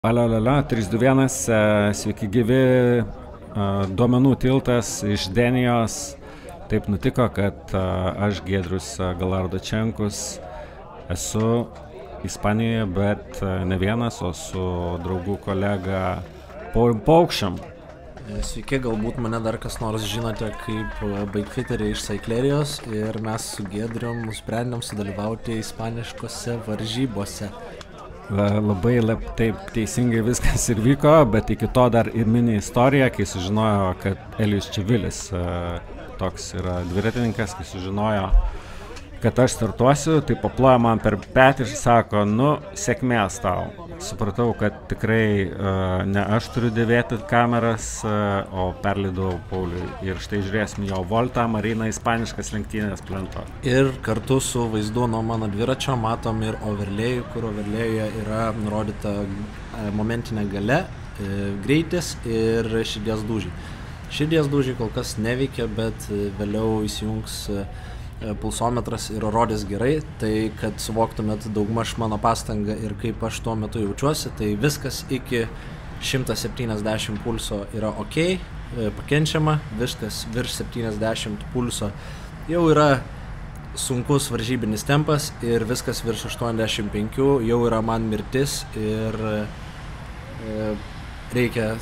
Alio, 321, sveiki gyvi, duomenų tiltas iš Denijos. Taip nutiko, kad aš, Giedrius Galardočenkus, esu Ispanijoje, bet ne vienas, o su draugų kolega Paulium Paukščiam. Sveiki, galbūt mane dar kas nors žinote kaip baikfiterį iš Cyclerijos ir mes su Giedrium nusprendėm sudalyvauti ispaniškose varžybose. Labai taip teisingai viskas ir vyko, bet iki to dar ir mini istorija, kai sužinojo, kad Elijus Čivilis, toks yra dviratininkas, kai sužinojo, kad aš startuosiu, tai paplojo man per petį ir sako, sėkmės tau. Supratau, kad tikrai ne aš turiu dėvėti kameras, o perleidau Pauliui. Ir štai žiūrėsim jo Volta Marina ispaniškas lenktynės plento. Ir kartu su vaizdu nuo mano dviračio matom ir overlėjų, kur overlėjuje yra nurodyta momentinė gale, greitis ir širdies dūžiai. Širdies dūžiai kol kas neveikia, bet vėliau įsijungs pulsometras ir rodys gerai, tai kad suvoktumėt daugmaž mano pastangą ir kaip aš tuo metu jaučiuosi, tai viskas iki 170 pulso yra ok, pakenčiama, viskas virš 70 pulso jau yra sunkus varžybinis tempas ir viskas virš 85 jau yra man mirtis ir reikia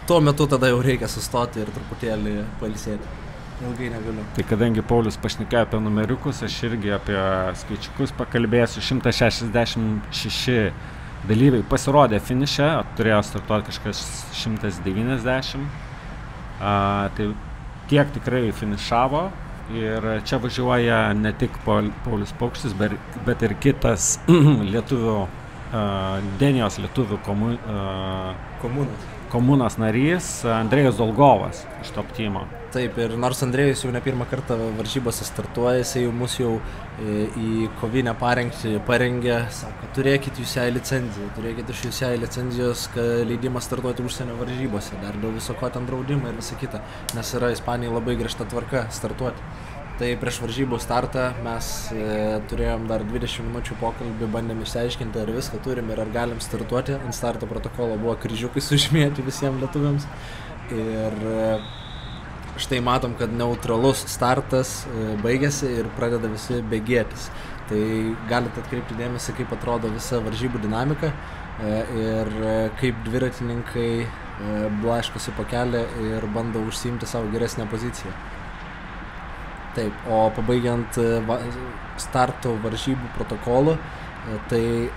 tuo metu tada jau reikia sustoti ir truputėlį pailsėti. Ilgai negaliu. Tai kadangi Paulius pašnekėjo apie numeriukus, aš irgi apie skaičiukus pakalbėsiu. 166 dalyviai pasirodė finiše, turėjo startuoti kažkas 190. Tai tiek tikrai finišavo ir čia važiuoja ne tik Paulius Paukštis, bet ir kitas lietuvių, Denijos lietuvių komunos narys Andrejus Dolgovas iš Top Teamo. Taip, ir nors Andrejus jau ne pirmą kartą varžybose startuoja, jisai mus jau į kovinę parengtį parengė, sako, turėkit jūs jai licenciją, turėkit iš jūs jai licenzijos leidimą startuoti užsienio varžybose, dar dėl viso ko ten draudimą ir visą kitą, nes yra Ispanijai labai griežta tvarka startuoti. Tai prieš varžybų startą mes turėjom dar 20 minučių pokalbį, bandėm išsiaiškinti, ar viską turim ir ar galim startuoti. Ant starto protokolo buvo kryžiukai sužymėti visiems lietuviams. Ir štai matom, kad neutralus startas baigėsi ir pradeda visi bėgėtis. Tai galite atkreipti dėmesį, kaip atrodo visa varžybų dinamika ir kaip dviratininkai blaškosi po kelią ir bando užsiimti savo geresnę poziciją. Taip, o pabaigiant starto varžybų protokolu, tai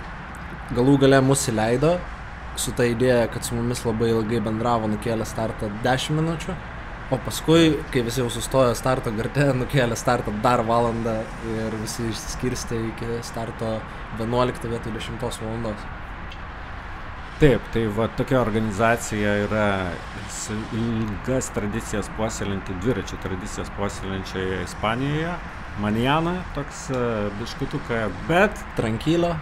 galų gale mus įleido su ta idėja, kad su mumis labai ilgai bendravo, nukėlė startą 10 minučių, o paskui, kai visi jau sustojo starto garte, nukėlė startą dar valandą ir visi išsiskirstė iki starto 11 vietoj 10 valandos. Taip, tai va tokia organizacija yra ilgas tradicijas puoselėjanti, dviračių tradicijas puoselėjančioje Ispanijoje. Manjana, toks biškutuka, bet Tranquilo,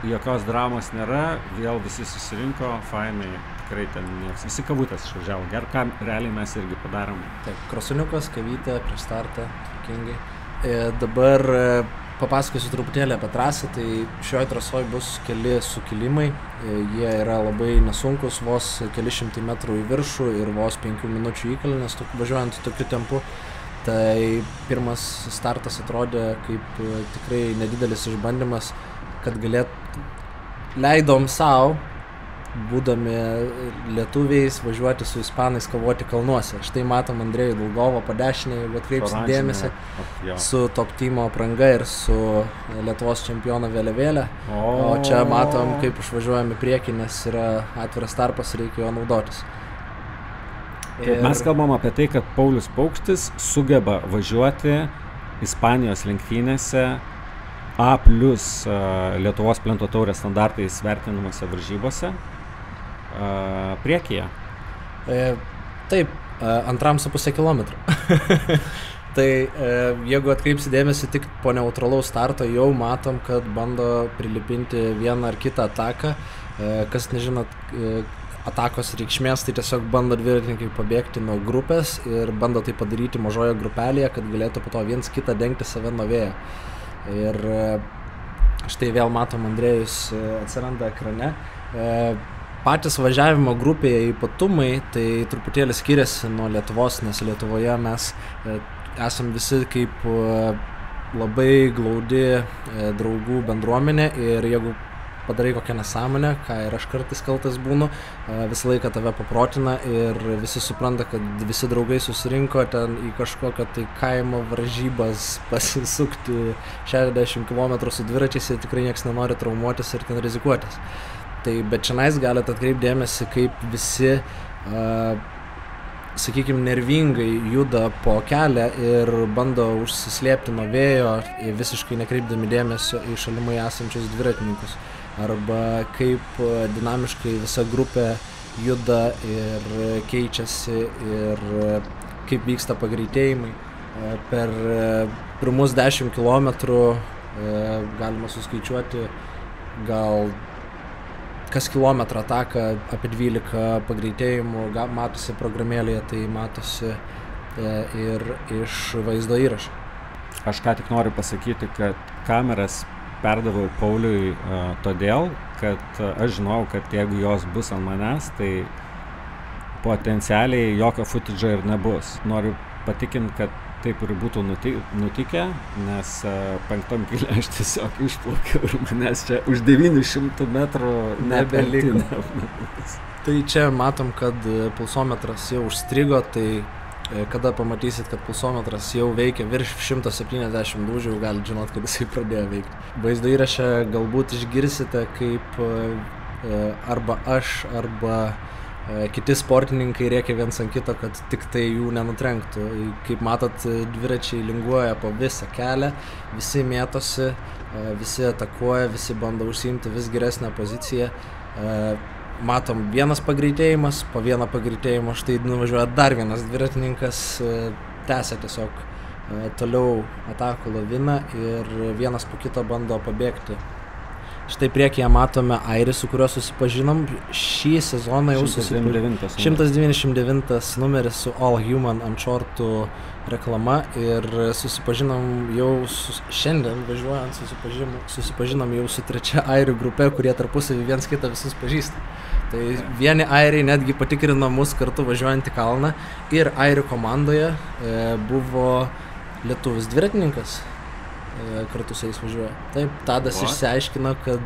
jokios dramos nėra, vėl visi susirinko, fainai, tikrai ten nieks, visi kavutės išvažiavo, ką realiai mes irgi padarom. Taip, krosuniukas, kavytė, prieš startą, tvarkingai. Dabar papasakosiu truputėlį apie trasą, tai šioje trasoje bus keli sukilimai, jie yra labai nesunkus, vos keli šimtai metrų į viršų ir vos 5 minučių įkalnės važiuojant tokiu tempu. Tai pirmas startas atrodė kaip tikrai nedidelis išbandymas, kad leidom savo, būdami lietuviais, važiuoti su ispanais kovoti kalnuose. Štai matom Andrejų Dolgovą po dešinėje, jeigu atkreipsit dėmesį, su Top Teamo apranga ir su Lietuvos čempiono vėliavėle. O čia matom, kaip išvažiuojam į priekį, nes yra atviras tarpas, reikia jo naudotis. Mes kalbam apie tai, kad Paulius Paukštis sugeba važiuoti Ispanijos lenktynėse A+ Lietuvos plento taurės standartais vertinamuose varžybose priekyje. Taip, 2,5 kilometrų. Tai jeigu atkreipsi dėmesį tik po neutralaus starto, jau matom, kad bando prilipinti vieną ar kitą ataką. Kas nežinot atakos reikšmės, tai tiesiog bando dviratininkai pabėgti nuo grupės ir bando tai padaryti mažoje grupelėje, kad galėtų po to viens kitą dengti save nuo vėjo. Ir štai vėl matom, Andrejus atsiranda ekrane Patys važiavimo grupėje ypatumai tai truputėlį skiriasi nuo Lietuvos, nes Lietuvoje mes esam visi kaip labai glaudi draugų bendruomenė ir jeigu padarai kokią nesąmonę, ką ir aš kartais kaltas būnu, visą laiką tave paprotina ir visi supranta, kad visi draugai susirinko ten į kažkokią tai kaimo varžybas pasisukti 60 km su dviračiais ir tikrai nieks nenori traumuotis ir ten rizikuotis. Tai bet čionais galite atkreipti dėmesį, kaip visi, sakykime, nervingai juda po kelią ir bando užsislėpti nuo vėjo, visiškai nekreipdami dėmesio į šalimai esančius dviratininkus. Arba kaip dinamiškai visa grupė juda ir keičiasi ir kaip vyksta pagreitėjimai. Per pirmus 10 kilometrų galima suskaičiuoti gal kas kilometrą ataką apie 12 pagreitėjimų matosi programėlėje, tai matosi ir iš vaizdo įrašo. Aš ką tik noriu pasakyti, kad kameras perdaviau Pauliui todėl, kad aš žinau, kad jeigu jos bus ant manęs, tai potencialiai jokio footage ir nebus. Noriu patikinti, kad taip ir būtų nutikę, nes 5 kile aš tiesiog išplaukiau ir manęs čia už 900 metrų nebeliko. Tai čia matom, kad pulsometras jau užstrigo, tai kada pamatysit, kad pulsometras jau veikia virš 170 dūžių, galit žinot, kad jisai pradėjo veikti. Vaizdo įraše galbūt išgirsite, kaip arba aš, arba kiti sportininkai rėkia viens ant kito, kad tik tai jų nenutrenktų. Kaip matot, dviračiai linguoja po visą kelią, visi mėtosi, visi atakuoja, visi bando užsiimti vis geresnę poziciją. Matom vienas pagreitėjimas, po vieną pagreitėjimą štai nuvažiuoja dar vienas dviratininkas, tęsia tiesiog toliau atakų laviną ir vienas po kito bando pabėgti. Štai priekyje matome airį, su kuriuo susipažinom. Šį sezoną jau 199 numeris su All Human ant šortų reklama ir susipažinom jau šiandien važiuojant, susipažinom jau su trečia airių grupe, kurie tarpusavį viens kitą visus pažįsta. Tai vieni airiai netgi patikrino mus kartu važiuojant į kalną ir airių komandoje buvo lietuvis dviratininkas. Kartu su jais važiuoja. Taip, Tadas išsiaiškino, kad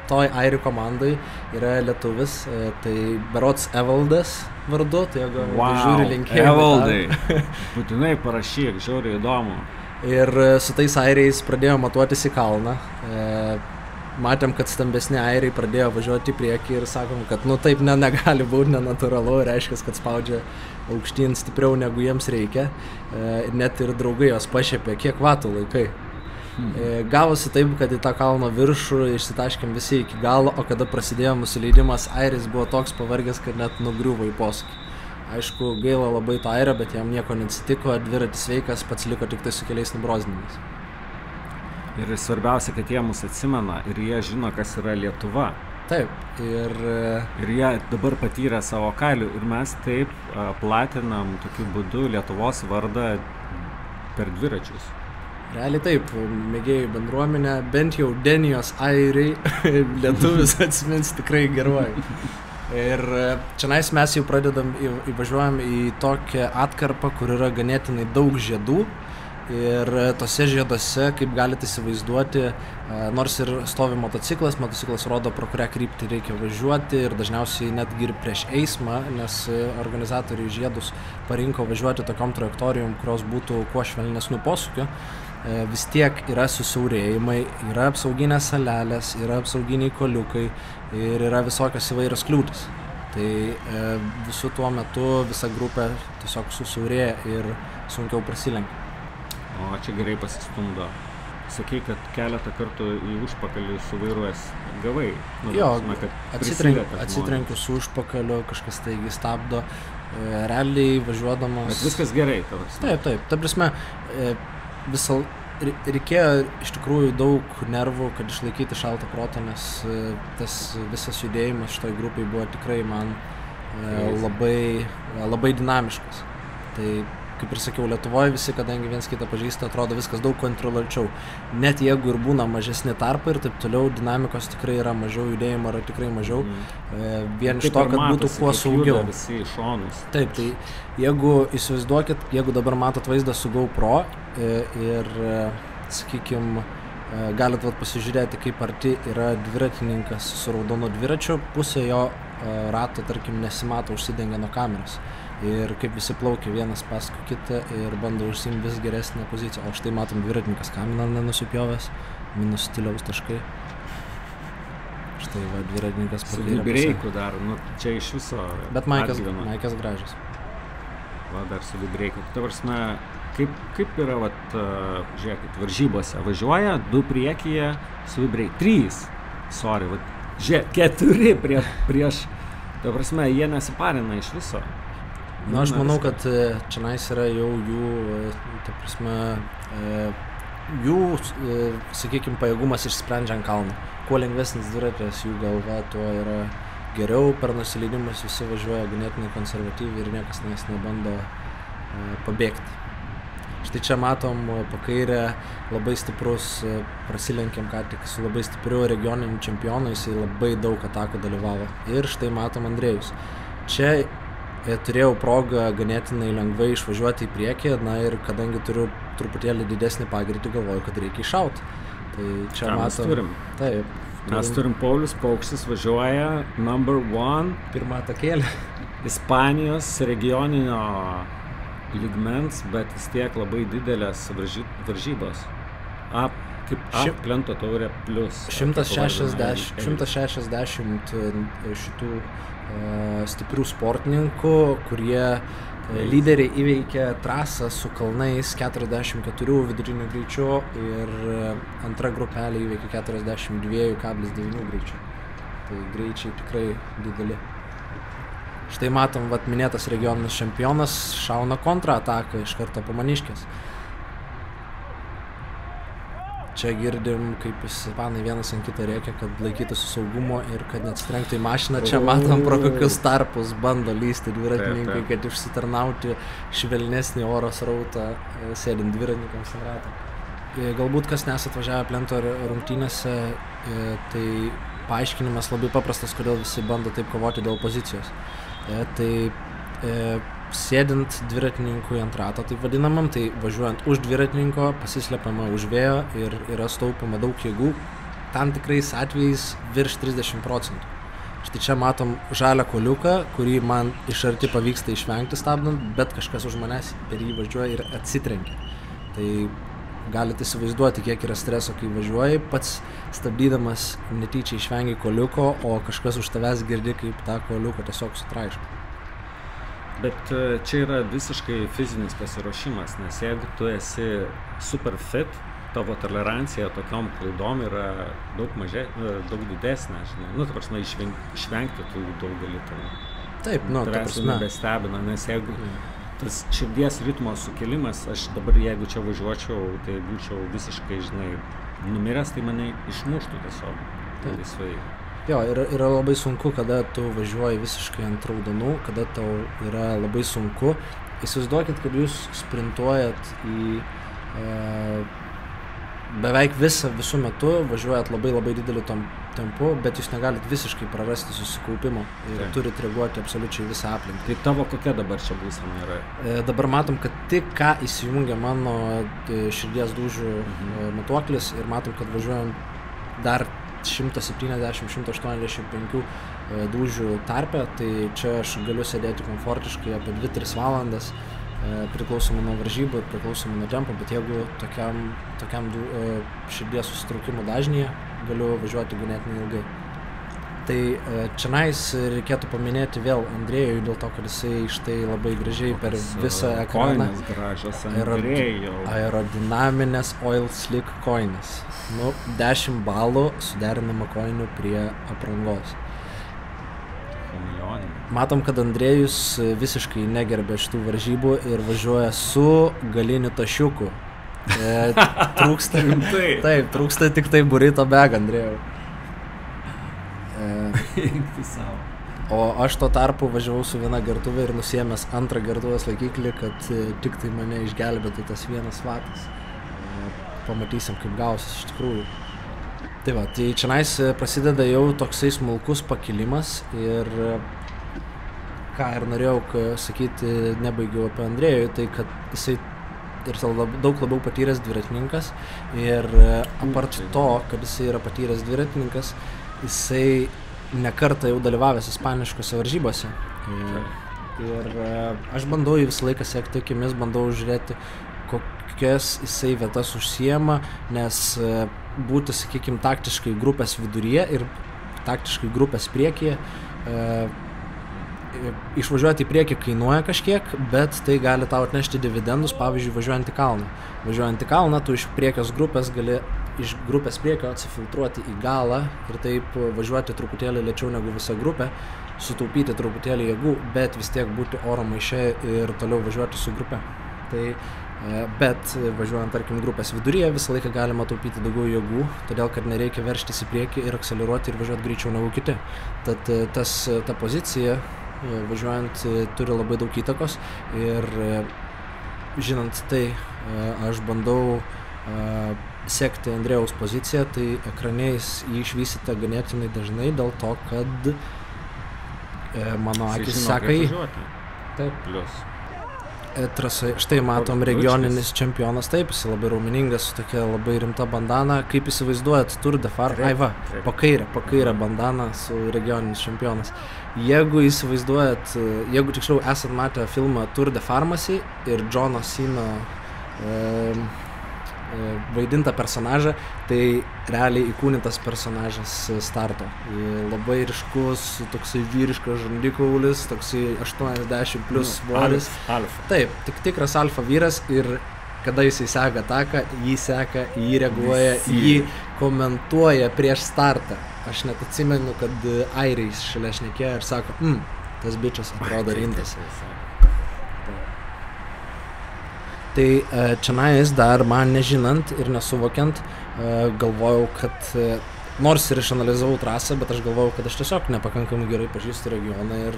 toj airių komandai yra lietuvis, tai berods Evaldas vardu, tai jeigu žiūri linkėjimą. Evaldai, būtinai parašyk, žiūri įdomu. Ir su tais airiais pradėjo matuotis į kalną. Matėm, kad stambesni airiai pradėjo važiuoti į priekį ir sakom, kad nu taip negali būti, nenatūralu, reiškia, kad spaudžia aukštyn stipriau negu jiems reikia. Net ir draugai jos pašiepė, kiek vatų laikai. Gavosi taip, kad į tą kalno viršų išsitaškėm visi iki galo, o kada prasidėjo nusileidimas, airis buvo toks pavargęs, kad net nugriuvo į posūkį. Aišku, gaila labai to airio, bet jam nieko neatsitiko, dviratis sveikas, pats liko tik tai su keliais nubrozdinimais. Ir svarbiausia, kad jie mus atsimena ir jie žino, kas yra Lietuva. Taip, ir jie dabar patyrė savo kailių ir mes taip platinam tokiu būdu Lietuvos vardą per dviračius. Realiai taip, mėgėjų bendruomenė, bent jau Denijos airiai lietuvis atsimins tikrai geruoju. Ir čionais mes jau įvažiuojam į tokią atkarpą, kur yra ganėtinai daug žiedų. Ir tose žieduose, kaip galite įsivaizduoti, nors ir stovi motociklas rodo, pro kurią kryptį reikia važiuoti ir dažniausiai netgi ir prieš eismą, nes organizatoriai žiedus parinko važiuoti tokiom trajektorijom, kurios būtų kuo švelnesnių posūkių. Vis tiek yra susiaurėjimai, yra apsauginės salelės, yra apsauginiai koliukai ir yra visokios įvairios kliūtis. Tai visų tuo metu visa grupė tiesiog susiaurėja ir sunkiau prasilenkia. O čia gerai pasistumdo. Sakai, kad keletą kartų į užpakalį suvairuojęs gavai. Jo, atsitrenkiu su užpakaliu, kažkas taigi stabdo, realiai važiuodamas. Bet viskas gerai, tavas. Taip, ta prasme, reikėjo iš tikrųjų daug nervų, kad išlaikyti šaltą protą, nes tas visas judėjimas šitoj grupiai buvo tikrai man labai dinamiškas. Tai kaip ir sakiau, Lietuvoje visi, kadangi viens kitą pažįsta, atrodo viskas daug kontroliuočiau. Net jeigu ir būna mažesni tarpai ir taip toliau, dinamikos tikrai yra mažiau, judėjimo yra tikrai mažiau. Vien iš to, kad būtų kuo saugiau. Visi iš šonus. Taip, tai jeigu įsivaizduokit, jeigu dabar matot vaizdą su GoPro ir, sakykime, galit pasižiūrėti, kaip arti yra dviratininkas su raudonu dviračiu, pusė jo rato, tarkim, nesimato, užsidengia nuo kameros. Ir kaip visi plaukia vienas paskui kitą ir bando užsiimti vis geresnę poziciją. O štai matom dviratininkas kaminą nenusipjovęs, minus stiliaus taškai. Štai va, dviratininkas pakėlė. Su vibreiku dar, čia iš viso. Bet Maikas gražus. Va, dar su vibreiku. Tavarsime, kaip yra, žiūrėkit, varžybose važiuoja, 2 priekyje su vibreiku. 3, žiūrėk, 4 prieš, tavarsime, jie nesiparina iš viso. Aš manau, kad čionais yra jau jų, sakykime, pajėgumas išsprendžia ant kalno. Kuo lengvesnis dviratis jų galva, tuo yra geriau, per nusileidimus visi važiuoja ganėtinai konservatyviai ir niekas nebando pabėgti. Štai čia matom pakairę labai stiprus, prasilenkėm ką tik su labai stipriu regioniniu čempionu, jisai labai daug atakų dalyvavo. Ir štai matom Andrėjus. Čia turėjau progą ganėtinai lengvai išvažiuoti į priekį, ir kadangi turiu truputėlį didesnį pagreitį, galvoju, kad reikia iššauti. Tai čia matom. Mes turim. Taip. Mes turim Paulius Paukštis važiuoja number 1. Pirmą takėlį. Ispanijos regioninio lygmens, bet vis tiek labai didelės varžybos. Plento taurė plus. 160 šitų stiprių sportininkų, kurie lyderiai įveikė trasą su kalnais 44 viduriniu greičiu ir antra grupelė įveikė 42,9 greičiu. Tai greičiai tikrai dideli. Štai matom, minėtas regioninis čempionas šauna kontrataką iš karto po Maniškės. Čia girdim, kaip ispanai vienas ant kitą rėkia, kad laikytųsi saugumo ir kad neatsitrenktų į mašiną. Čia matom, pro kokius tarpus bando lysti dviratininkai, kad išsitarnauti švelnesnį oro srautą sėdint dviratininkams ant rato. Galbūt kas nesat važiavę plento rungtynėse, tai paaiškinimas labai paprastas, kodėl visi bando taip kovoti dėl pozicijos. Sėdint dviratininkui ant rato, taip vadinamam, tai važiuojant už dviratininko, pasislepiama už vėjo ir yra staupama daug jėgų, tam tikrais atvejais virš 30%. Štai čia matom žalią koliuką, kurį man iš arti pavyksta išvengti stabdant, bet kažkas už manęs per jį važiuoja ir atsitrenkia. Tai galite įsivaizduoti, kiek yra streso, kai važiuoji, pats stabdydamas netyčia išvengi koliuko, o kažkas už tavęs girdi, kaip tą koliuką tiesiog sutraiško. Bet čia yra visiškai fizinis pasiruošimas, nes jeigu tu esi super fit, tavo tolerancija tokiom klaidom yra daug didesnė, žinai. Ta prasme, išvengti tų daugelį tavo. Taip, ta prasme. Nebestebina, nes jeigu tas širdies ritmo sukėlimas, aš dabar jeigu čia važiuočiau, tai būčiau visiškai, žinai, numiręs, tai mane išmuštų tiesiog. Laisvai. Jo, yra labai sunku, kada tu važiuoji visiškai ant raudonų, kada tau yra labai sunku. Įsivaizduokit, kad jūs sprintuojat į beveik visų metu, važiuojat labai dideliu tempu, bet jūs negalit visiškai prarasti susikaupimo ir turit reaguoti absoliučiai visą aplinką. Tai tavo kokia dabar čia būsena yra? Dabar matom, kad tik ką įsijungia mano širdies dūžių matuoklis ir matom, kad važiuojam dar 170-185 dūžių tarpe, tai čia aš galiu sėdėti komfortiškai apie 2-3 valandas, priklausomai nuo varžybų ir priklausomai nuo tempo, bet jeigu tokiam širdies susitraukimo dažnyje galiu važiuoti ganėtinai ilgai. Tai čionais reikėtų paminėti vėl Andrėjų, dėl to, kad jisai štai labai gražiai per visą ekraną aerodinaminės oil slick kojinės. 10 balų suderinama kojinių prie aprangos. Matom, kad Andrėjus visiškai negerbė šitų varžybų ir važiuoja su galiniu tašiuku. Trūksta tik tai burrito bag, Andrėjau. O aš tuo tarpu važiavau su viena gertuvė ir nusiėmęs antrą gertuvės laikiklį, kad tik tai mane išgelbėtų tas 1 vatas. Pamatysim, kaip gausis iš tikrųjų. Tai va, tai čianais prasideda jau toksai smulkus pakilimas ir ką ir norėjau sakyti, nebaigiau apie Andrėjų, tai kad jisai ir daug labiau patyręs dviratininkas ir apart to, kad jisai yra patyręs dviratininkas, jisai nekartą jau dalyvavęs ispaniškose varžybose. Ir aš bandau visą laiką sekti akimis, bandau žiūrėti, kokias jisai vietas užsiema, nes būti, sakykime, taktiškai grupės viduryje ir taktiškai grupės priekyje, išvažiuoti į priekį kainuoja kažkiek, bet tai gali tau atnešti dividendus, pavyzdžiui, važiuojant į kalną. Važiuojant į kalną, tu iš priekios grupės gali iš grupės priekio atsifiltruoti į galą ir taip važiuoti truputėlį lėčiau negu visa grupė, sutaupyti truputėlį jėgų, bet vis tiek būti oro maiše ir toliau važiuoti su grupe. Tai, bet važiuojant, tarkim, grupės viduryje visą laiką galima taupyti daugiau jėgų, todėl kad nereikia veržtis į priekį ir akseleruoti ir važiuoti greičiau negu kiti. Tad ta pozicija važiuojant turi labai daug įtakos ir žinant tai, aš bandau sekti Andrėjaus poziciją, tai ekraniais jį išvysite ganėtinai dažnai dėl to, kad mano akis seka jį. Taip. Plius. Trasai, štai matom regioninis čempionas, taip, jis labai raumeningas, su tokia labai rimta bandana. Kaip įsivaizduojat Tour de France? Ai va, po kairę bandana su regioninis čempionas. Jeigu įsivaizduojat, jeigu tiksliau esat matę filmą Tour de Pharmacy ir Džono Sino vaidintą personažą, tai realiai įkūnytas personažas starto. Labai ryškus, toksai vyriškas žandikaulis, toksai 80 plus svoris. Alfa. Taip, tikras alfa vyras ir kada jisai seka taką, jį seka, jį reaguoja, jį komentuoja prieš startą. Aš net atsimenu, kad airiai šalia šnekėjo ir sako, tas bičas atrodo rimtas. Tai čianais dar man nežinant ir nesuvokiant, galvojau, kad nors ir išanalizavau trasą, bet aš galvojau, kad aš tiesiog nepakankamai gerai pažįstu regioną ir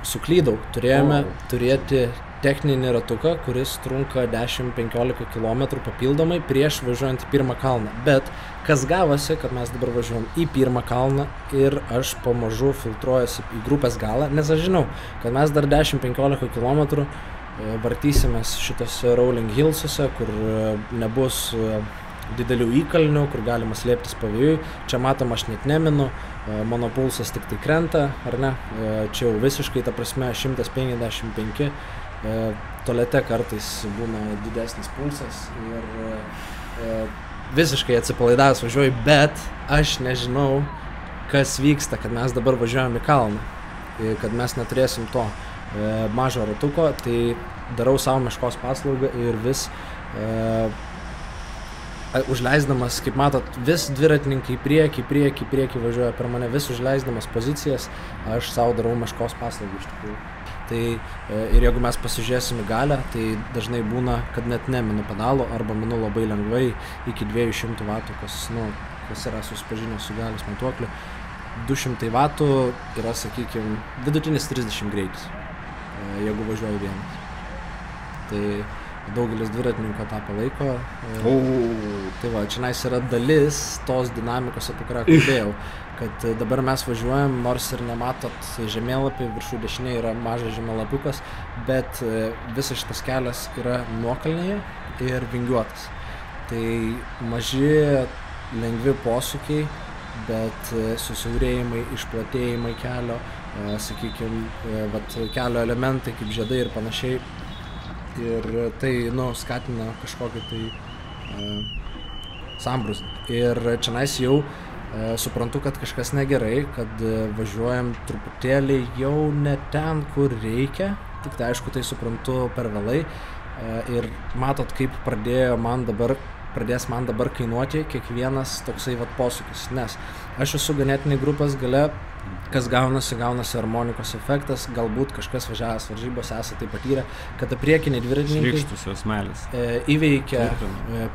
suklydau. Turėjome turėti techninį ratuką, kuris trunka 10-15 km papildomai prieš važiuojant į pirmą kalną. Bet kas gavosi, kad mes dabar važiuojam į pirmą kalną ir aš pamažu filtruojuosi į grupės galą, nes aš žinau, kad mes dar 10-15 km vartysimės šitose rolling hillsuose, kur nebus didelių įkalnių, kur galima slėptis pavėjui. Čia matom, aš net neminu, mano pulsas tik tai krenta, ar ne? Čia jau visiškai, ta prasme, 155, tualete kartais būna didesnis pulsas ir visiškai atsipalaidavęs važiuoju, bet aš nežinau, kas vyksta, kad mes dabar važiuojam į kalną, kad mes neturėsim to mažo ratuko, tai darau savo meškos paslaugą ir vis užleisdamas, kaip matot, vis dviratininkai į priekį važiuoja per mane, vis užleisdamas pozicijas, aš savo darau meškos paslaugą iš tikrųjų. Tai ir jeigu mes pasižiūrėsim į galę, tai dažnai būna, kad net neminu pedalo arba minu labai lengvai iki 200 vatų, kas yra susipažinęs su galės matuokliu. 200 vatų yra, sakykime, vidutinis 30 greitis, jeigu važiuoju vienas. Tai daugelis dviratininkų tą palaiko. Tai va, čianais yra dalis tos dinamikos, apie kurią kalbėjau, kad dabar mes važiuojam, nors ir nematot žemėlapį, viršų dešinėje yra mažas žemėlapiukas, bet visas šitas kelias yra nuokalnėje ir vingiuotas. Tai maži, lengvi posūkiai, bet susiaurėjimai, išplatėjimai kelio, sakykime, kelio elementai kaip žiedai ir panašiai. Ir tai, skatina kažkokį tai sambrūzdį. Ir čianais jau suprantu, kad kažkas negerai, kad važiuojam truputėlį jau ne ten, kur reikia, tik tai aišku, tai suprantu per vėlai. Ir matot, kaip pradės man dabar kainuoti kiekvienas toksai posūkis, nes aš esu ganėtinai grupės gale, kas gaunasi harmonikos efektas, galbūt kažkas važiavęs varžybose esate tai patyrę, kad priekiniai dviratininkai įveikia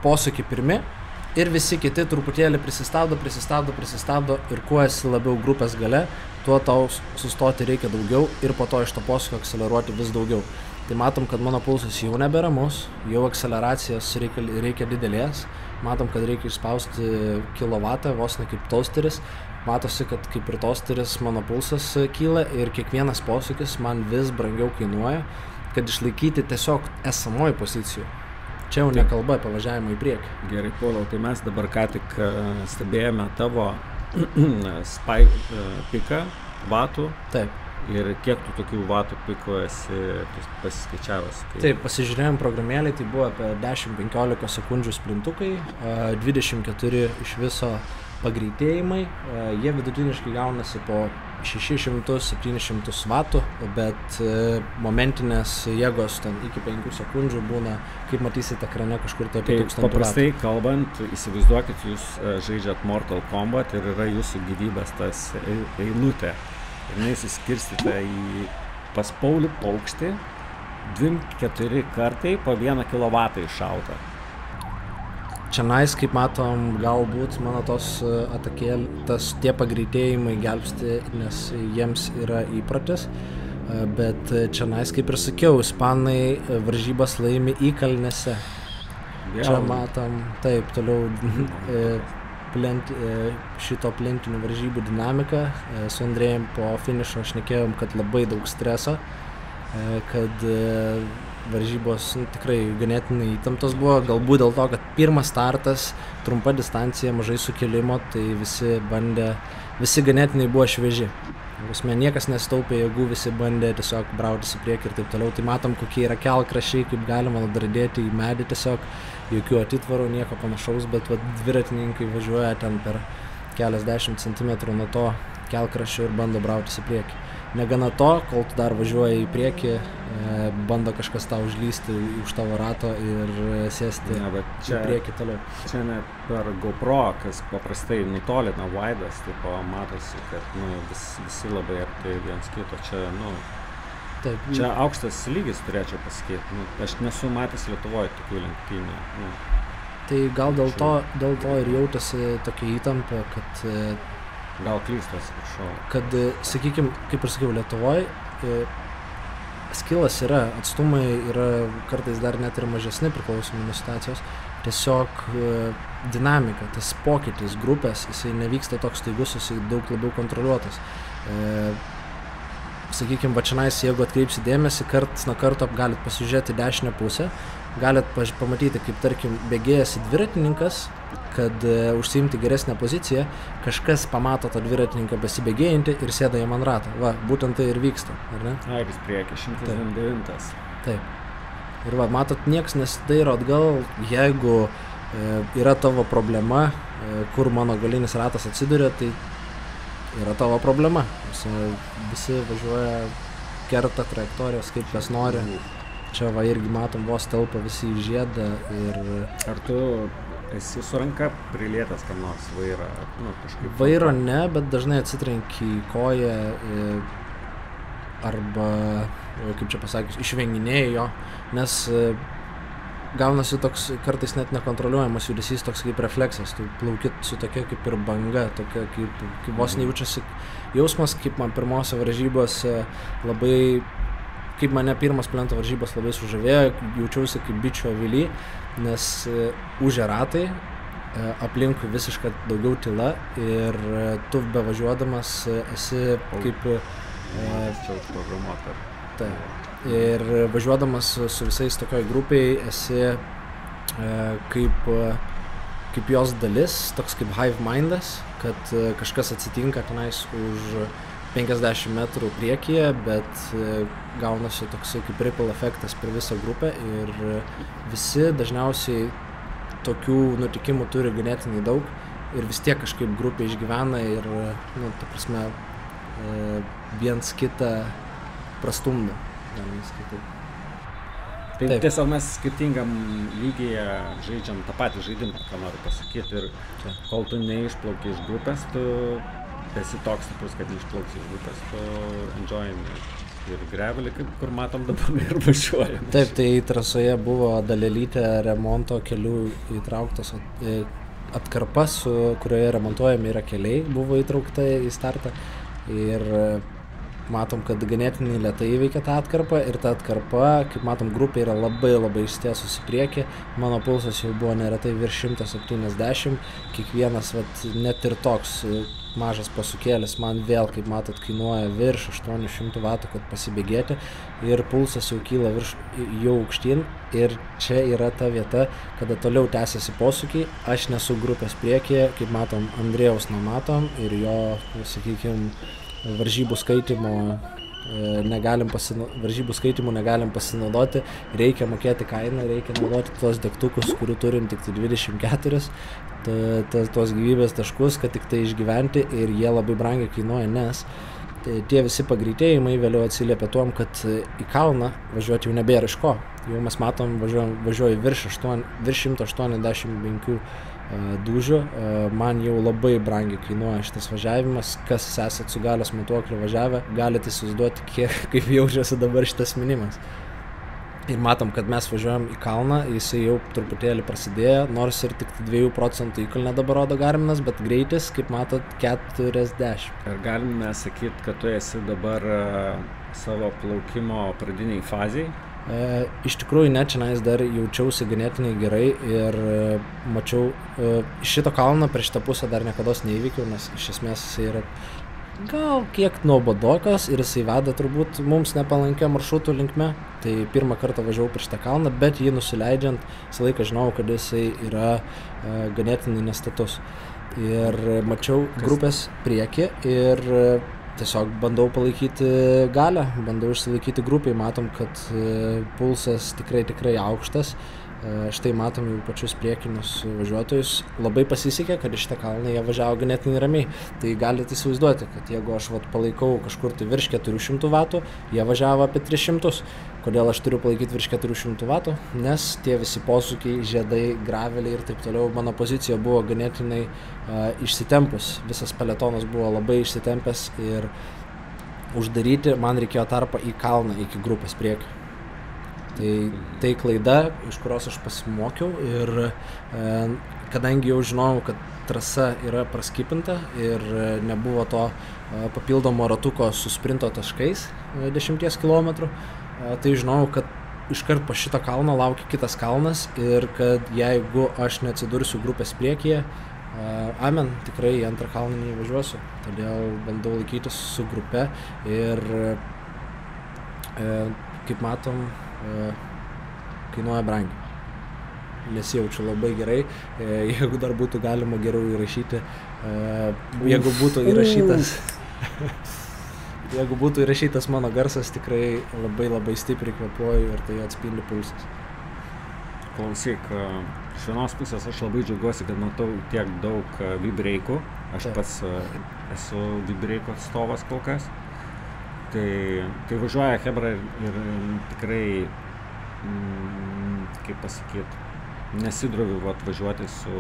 posūkį pirmi ir visi kiti truputėlį prisistabdo ir kuo esi labiau grupės gale, tuo tau sustoti reikia daugiau ir po to iš to posūkio akceleruoti vis daugiau. Tai matom, kad mano pulsas jau neberamus, jau akceleracijos reikia didelės, matom, kad reikia išspausti kilovatą, vos ne kaip tosteris, matosi, kad kaip ir tosteris mano pulsas kyla ir kiekvienas posūkis man vis brangiau kainuoja, kad išlaikyti tiesiog esamoj pozicijų. Čia jau nekalba apie važiavimą į priekį. Gerai, Pauliau, tai mes dabar ką tik stebėjome tavo spike piką vatų. Taip. Ir kiek tu tokių vatų pikų esi pasiskaičiavęs? Taip, pasižiūrėjom programėlį, tai buvo apie 10-15 sekundžių sprintukai, 24 iš viso pagreitėjimai, jie vidutiniškai gaunasi po 600-700 vatų, bet momentinės jėgos ten iki 5 sekundžių būna, kaip matysite ekrane, kažkur tai apie 1000 vatų. Paprastai kalbant, įsivaizduokit, jūs žaidžiat Mortal Kombat ir yra jūsų gyvybės tas eilutė. Ir neįsiskirstite į pas Paulių paukštį 2-4 kartai po 1 kilovatą iššauta. Čianais, kaip matom, galbūt mano tie pagreitėjimai gelbsti, nes jiems yra įprotis, bet čianais, kaip ir sakiau, ispanai varžybas laimi įkalnėse. Čia matom, taip, toliau šito plentinių varžybų dinamiką. Su Andrėjum po finišo šnekėjom, kad labai daug streso, kad varžybos tikrai ganėtinai įtemptos buvo, galbūt dėl to, kad pirmas startas, trumpa distancija, mažai sukėlimo, tai visi ganėtinai buvo švieži. Niekas nesitaupė jėgų, visi bandė tiesiog brautis į priekį ir taip toliau. Tai matom, kokie yra kelkraščiai, kaip galima nudradėti į medį tiesiog, jokių atitvarų, nieko panašaus, bet dviratininkai važiuoja ten per keliasdešimt centimetrų nuo to kelkraščio ir bando brautis į priekį. Negana to, kol tu dar važiuoji į priekį, bando kažkas tau užlysti už tavo rato ir sėsti į priekį toliau. Čia net per GoPro, kas paprastai nutolina vaidas, tai matosi, kad visi labai arti viens kito. Taip. Čia aukštas lygis, turėčiau pasakyti. Aš nesu matęs Lietuvoje tokių lenktynių. Tai gal dėl to ir jautėsi tokia įtampa, kad gal klystas, prašau. Kad, sakykime, kaip ir sakiau, Lietuvoje skilas yra, atstumai yra kartais dar net ir mažesni priklausomai nuo situacijos. Tiesiog dinamika, tas pokytis grupės, jisai nevyksta toks staigus, jisai daug labiau kontroliuotas. Sakykime, vačinais, jeigu atkreipsi dėmesį, karts nuo karto galit pasižiūrėti dešinę pusę, galit pamatyti, kaip, tarkim, bėgėjasi dviratininkas, kad užsiimti geresnę poziciją, kažkas pamato tą dviratininką besibėgėjantį ir sėda jam ant rato. Va, būtent tai ir vyksta, ar ne? Airis priekį, 109. Taip. Ir va, matot, nieks nesidairo atgal, jeigu yra tavo problema, kur mano galinis ratas atsiduria, tai yra tavo problema. Visi važiuoja, kerta trajektorijos, kaip kas nori. Čia va irgi matom, vos telpa visi į žiedą ir... Ar tu esi su ranka prilietęs kam nors vairą? Kažkaip... Vairo ne, bet dažnai atsitrenki į koją arba, kaip čia pasakius, išvenginėjai jo, nes gaunasi toks kartais net nekontroliuojamas judesys, toks kaip refleksas, tu plauki su tokia kaip ir banga, tokia kaip vos nejaučiasi jausmas, kaip man pirmose varžybose labai, kaip mane pirmas plento varžybos labai sužavėjo, jaučiausi kaip bičio avily, nes užė ratai, aplinkui visiškai daugiau tyla ir tu bevažiuodamas esi kaip... Čia užprogramuota. Taip. Ir važiuodamas su visais tokioj grupiai esi kaip jos dalis, toks kaip hive mindas, kad kažkas atsitinka tenais už 50 metrų priekyje, bet gaunasi toksai kaip ripple efektas per visą grupę ir visi dažniausiai tokių nutikimų turi ganėtinai daug ir vis tiek kažkaip grupė išgyvena ir, ta prasme, viens kitą prastumdo. Tai tiesiog mes skirtingam lygyje žaidžiam tą patį žaidimą, ką noriu pasakyti, ir kol tu neišplauki iš grupės, tu esi toks stiprus, kad neišplauksi iš grupės, tu enjoyini ir gravelį, kur matom dabar ir važiuojam. Taip, tai trasoje buvo dalelytė remonto kelių įtrauktas atkarpas, kurioje remontuojami yra keliai, buvo įtraukta į startą. ir matom, kad ganėtinai lėtai įveikia tą atkarpą ir ta atkarpa, kaip matom, grupė yra labai išstiesus į priekį. Mano pulsas jau buvo neretai virš 170, kiekvienas net ir toks mažas pasukėlis man vėl, kaip matot, kainuoja virš 800 vatų, kad pasibėgėti ir pulsas jau kyla jau aukštyn ir čia yra ta vieta, kada toliau tęsiasi posūkiai, aš nesu grupės priekyje, kaip matom, Andrėjaus nematom ir jo, sakykime, varžybų skaitimų negalim pasinaudoti, reikia mokėti kainą, reikia naudoti tuos degtukus, kurių turim tik 24, tuos gyvybės taškus, kad tik tai išgyventi ir jie labai brangiai kainuoja, nes tie visi pagreitėjimai vėliau atsiliepia tuom, kad į kalną važiuoti jau nebėra iš ko. Jau mes matom, važiuoju virš 185 dūžių, man jau labai brangiai kainuoja šitas važiavimas, kas esat su galios matuokliu važiavę, galite įsivaizduoti, kaip jaučiasi dabar šitas minimas. Ir matom, kad mes važiuojam į kalną, jisai jau truputėlį prasidėjo, nors ir tik 2% įkalnę dabar rodo Garminas, bet greitis, kaip matot, 40. Ir galime sakyti, kad tu esi dabar savo plaukimo pradiniai fazėj? Iš tikrųjų, ne, čia dar jaučiausi ganėtinai gerai ir mačiau, šito kalno per šitą pusę dar niekados neįvykiau, nes iš esmės jisai yra gal kiek nuobodokas ir jisai veda turbūt mums nepalankia maršrutų linkme. Tai pirmą kartą važiavau per šitą kalną, bet jį nusileidžiant, visą laiką žinau, kad jisai yra ganėtinai nestatus. Ir mačiau grupės priekį ir tiesiog bandau palaikyti galią, bandau išsilaikyti grupiai, matom, kad pulsas tikrai aukštas. Štai matom jau pačius priekinius važiuotojus. Labai pasisekė, kad iš šitą kalną jie važiavo ganėtinai ramiai. Tai galite įsivaizduoti, kad jeigu aš palaikau kažkur tai virš 400 vatų, jie važiavo apie 300. Kodėl aš turiu palaikyti virš 400 vatų? Nes tie visi posūkiai, žiedai, graveliai ir taip toliau, mano pozicija buvo ganėtinai išsitempus. Visas peletonas buvo labai išsitempęs ir uždaryti man reikėjo tarpą į kalną iki grupės priekio. Tai klaida, iš kurios aš pasimokiau ir kadangi jau žinojau, kad trasa yra praskipinta ir nebuvo to papildomo ratuko su sprinto taškais 10 km, tai žinojau, kad iškart po šito kalno laukia kitas kalnas ir kad jeigu aš neatsidursiu grupės priekyje, amen, tikrai į antrą kalną neįvažiuosiu. Todėl bandau laikytis su grupe ir kaip matom, kainuoja brangiai. Nesijaučiu labai gerai, jeigu dar būtų galima geriau įrašyti, jeigu būtų įrašytas mano garsas, tikrai labai stipriai kvėpuoju ir tai atspindi pulsas. Klausyk, iš vienos pusės aš labai džiaugiuosi, kad matau tiek daug vibreikų. Aš pats esu vibreiko atstovas kol kas. Tai važiuoja chebra ir tikrai, kaip pasakyti, nesidroviu važiuoti su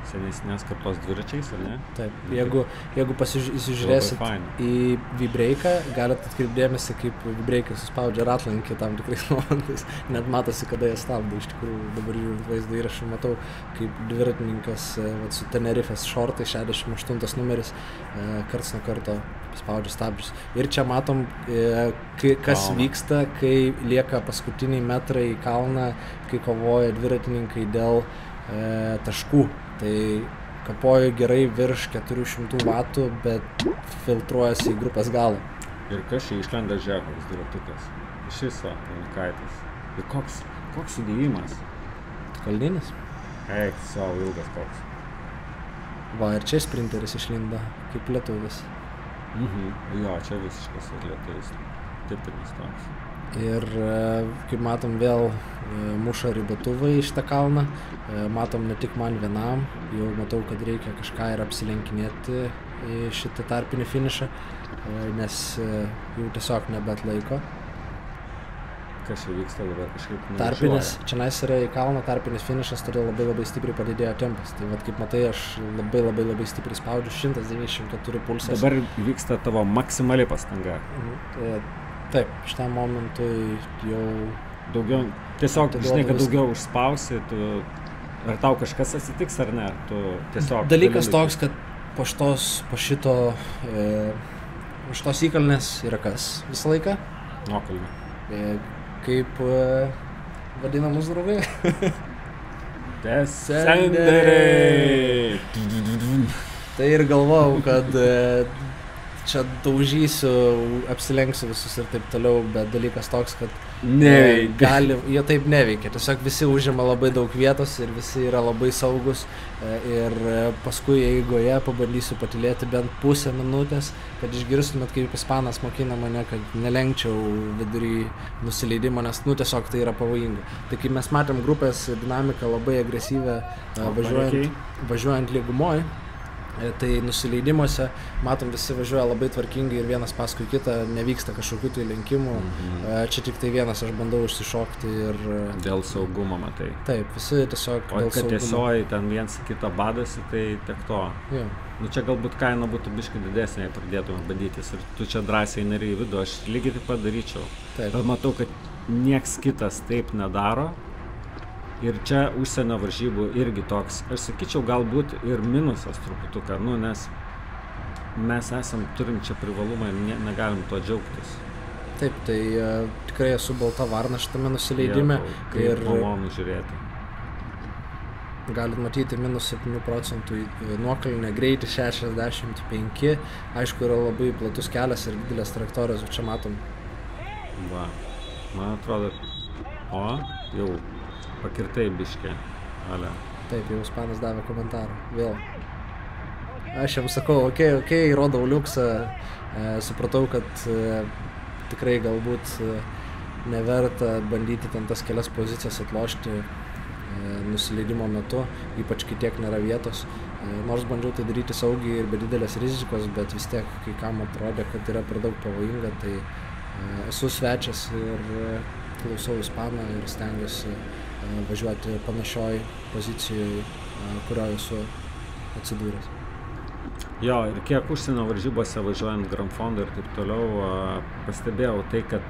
senesnės kartos dviračiais, ar ne? Taip, jeigu pasižiūrėsit į vibreiką, galite atkreipdėmėsi, kaip vibreikai suspaudžia ratlankį tam tikrais momentais. Net matosi, kada jie stabdo. Iš tikrųjų, dabar žiūrint vaizdo įrašą, matau, kaip dviratininkas su Tenerifės šortai, 68 numeris, karts nuo karto spaudžia stabdžius. Ir čia matom, kas vyksta, kai lieka paskutiniai metrai į kalną, kai kovoja dviratininkai dėl taškų. Tai kapoju gerai virš 400 vatų, bet filtruojasi į grupės galą. Ir kas čia išlenda žekoks dviratukas? Šis unikaitis. Ir koks sudėjimas? Kalninis. Eik, savo ilgas koks. Va, ir čia sprinteris išlinda, kaip lietuvis. Jo, čia visiškas lietuvis. Tipinis toks. Ir kaip matom, vėl muša ribotuvai į šitą kalną. Matom ne tik man vienam, jau matau, kad reikia kažką ir apsilenkinėti į šitą tarpinį finišą, nes jau tiesiog nebeatlaiko. Kas čia vyksta dabar kažkaip tarpinis, čia yra į kalną tarpinis finišas, todėl labai stipriai padidėjo tempas. Tai kaip matai, aš labai stipriai spaudžiu, 194 pulsas. Dabar vyksta tavo maksimali pastanga. Taip, šitam momentui jau daugiau, tiesiog žinai, kad daugiau užspausi, ar tau kažkas atsitiks ar ne, tu tiesiog... Dalykas toks, kad po šito iš tos įkalnės yra kas visą laiką? Nuokalnė. Kaip vadina mūsų draugai? Descenderiai! Tai ir galvojau, kad čia daužysiu, apsilenksiu visus ir taip toliau, bet dalykas toks, kad jie taip neveikia. Tiesiog visi užima labai daug vietos ir visi yra labai saugus ir paskui eigoje pabandysiu patylėti bent pusę minutės, kad išgirstumėt, kaip ispanas mokina mane, kad nelenkčiau vidury nusileidimo, nes tiesiog tai yra pavojinga. Tai kaip mes matėm grupės dinamiką labai agresyvę važiuojant lygumoj, tai nusileidimuose matom visi važiuoja labai tvarkingai ir vienas paskui kitą, nevyksta kažkokių tai lenkimų. Čia tik tai vienas aš bandau užsišokti ir... Dėl saugumo, matai. Taip, visi tiesiog dėl saugumo. O kad tiesioji ten viens kitą badasi, tai tiek to. Jo. Čia galbūt kaina būtų biškai didesnė, jei pradėtume badytis ir tu čia drąsiai neri į vidų, aš lygiai taip pat daryčiau. Taip. Bet matau, kad nieks kitas taip nedaro. Ir čia užsienio varžybų irgi toks, aš sakyčiau, galbūt ir minusas truputuką, nes mes turim čia privalumą ir negalim to džiaugtis. Taip, tai tikrai esu balta varna šitame nusileidime. Ir malonu žiūrėti. Galit matyti -7% nuokalnę, greitį 65, aišku, yra labai platus kelias ir didelės trajektorijos, čia matom. Va, man atrodo, jau pakirtai biškė, ale. Taip, jau ispanas davė komentarą, vėl. Aš jam sakau, okei, rodau liuksą, supratau, kad tikrai galbūt neverta bandyti ten tas kelias pozicijas atlošti nusileidimo metu, ypač kai tiek nėra vietos. Nors bandžiau tai daryti saugiai ir be didelės rizikos, bet vis tiek, kai kam atrodė, kad yra per daug pavojinga, tai esu svečias ir klausau ispaną ir stengiuosi važiuoti panašioj pozicijoje, kurioje esu atsidūręs. Jo, ir kiek užsienio varžybose važiuojant Grand Fondą ir taip toliau, pastebėjau tai, kad,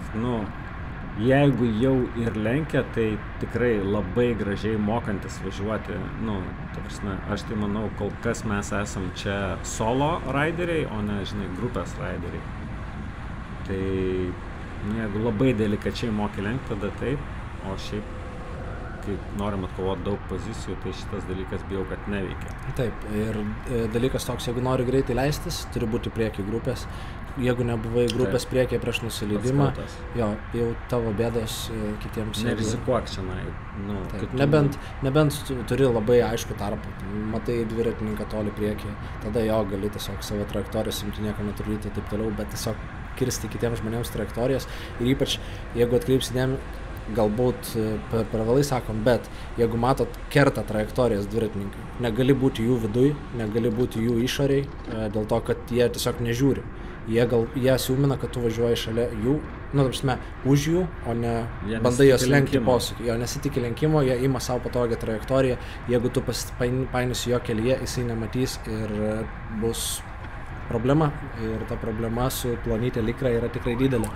jeigu jau ir lenkia, tai tikrai labai gražiai mokantis važiuoti, ta prasme, aš tai manau, kol kas mes esam čia solo raideriai, o ne, grupės raideriai. Tai, jeigu labai delikačiai moki lenkti, tada taip, o šiaip, kai norim atkovoti daug pozicijų, tai šitas dalykas bijau, kad neveikia. Taip, ir dalykas toks, jeigu nori greitai leistis, turi būti prieki grupės. Jeigu nebuvai grupės priekyje prieš nusileidimą, jau tavo bėdos kitiems... Nerizikuok šiandien. Nebent turi labai aišku tarpą, matai dviratininką toli priekyje, tada gali tiesiog savo trajektorijas imti, nieko neturėti ir taip toliau, bet tiesiog kirsti kitiems žmonėms trajektorijas ir ypač, jeigu atkreipsi dėmesį, galbūt per vėlai sakom, bet jeigu matot, kerta trajektorijas dviratininkai, negali būti jų viduj, negali būti jų išoriai, dėl to, kad jie tiesiog nežiūri. Jie asiūmina, kad tu važiuoji šalia jų, už jų, o ne bandai jos lenkti posūkį. Jo nesitikė lenkimo, jie ima savo patogią trajektoriją, jeigu tu painisi jo kelyje, jisai nematys ir bus problema. Ir ta problema su plonytė likra yra tikrai didelė.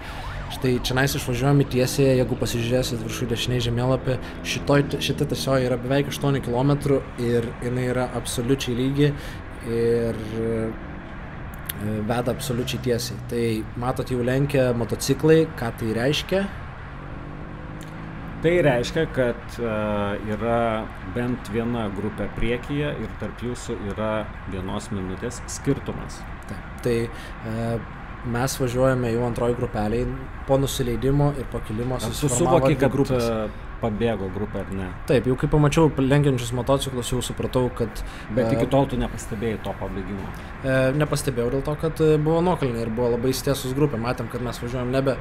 Štai čianais išvažiuojame tiesiai, jeigu pasižiūrėsit viršų dešiniai žemėlapį, šita tiesioji yra beveik 8 km ir jinai yra absoliučiai lygi ir veda absoliučiai tiesiai. Tai matot, jau lenkia motociklai, ką tai reiškia? Tai reiškia, kad yra bent viena grupė priekyje ir tarp jūsų yra 1 minutės skirtumas. Tai mes važiuojame jau antroji grupeliai po nusileidimo ir po kilimo susiformavo dvi grupės. Pabėgo grupė ar ne? Taip, jau kai pamačiau lenkiančius motociklus, jau supratau, kad... Bet iki tol tu nepastebėjai to pabėgimo? Nepastebėjau dėl to, kad buvo nuokalnė ir buvo labai stiesus grupė. Matėm, kad mes važiuojam nebe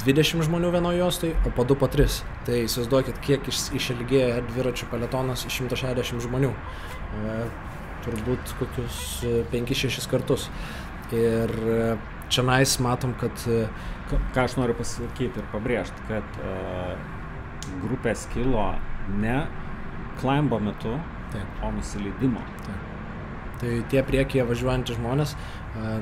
20 žmonių vienoje juostoj, o po 2, po 3. Tai įsivaizduokit, kiek išilgėja dviračių peletonas iš 160 žmonių. Turbūt kokius 5-6 kartus. Ir čianais matom, kad... Ką aš noriu pasakyti ir pabrėžti, kad grupės kilo ne klaimbo metu, o nusileidimo. Tai tie priekyje važiuojantys žmonės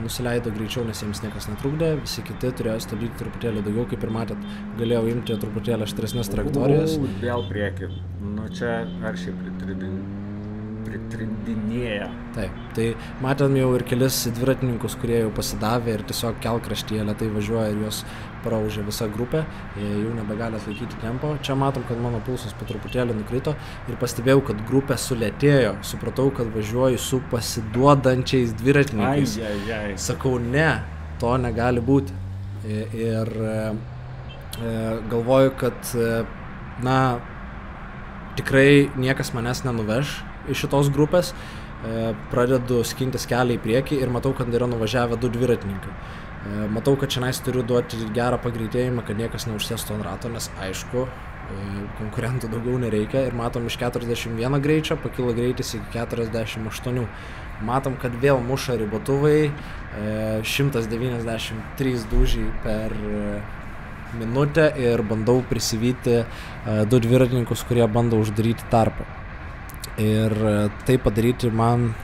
nusileido greičiau, nes jiems niekas netrukdė, visi kiti turėjo stabdyti truputėlį daugiau, kaip ir matėt, galėjau imti truputėlį aštresnes trajektorijas. Vėl priekį, čia aršiai pritrindinėja. Taip, tai matėm jau ir kelis dviratininkus, kurie jau pasidavė ir tiesiog kelkraštyje lėtai važiuoja ir juos praužė visą grupę, jie jau nebegali atlaikyti tempo. Čia matom, kad mano pulsas po truputėlį nukrito ir pastebėjau, kad grupė sulėtėjo. Supratau, kad važiuoju su pasiduodančiais dviratininkais. Sakau, ne, to negali būti. Ir galvoju, kad tikrai niekas manęs nenuveš iš šitos grupės. Pradedu skintis kelią į priekį ir matau, kad yra nuvažiavę 2 dviratininkai. Matau, kad šiandien turiu duoti gerą pagreitėjimą, kad niekas neužsėstų ant rato, nes aišku, konkurentų daugiau nereikia. Ir matom, iš 41 greičio pakilo greitis iki 48. Matom, kad vėl muša ribotuvai, 193 dūžiai per minutę ir bandau prisivyti 2 dviratininkus, kurie bando uždaryti tarpą. Ir tai padaryti man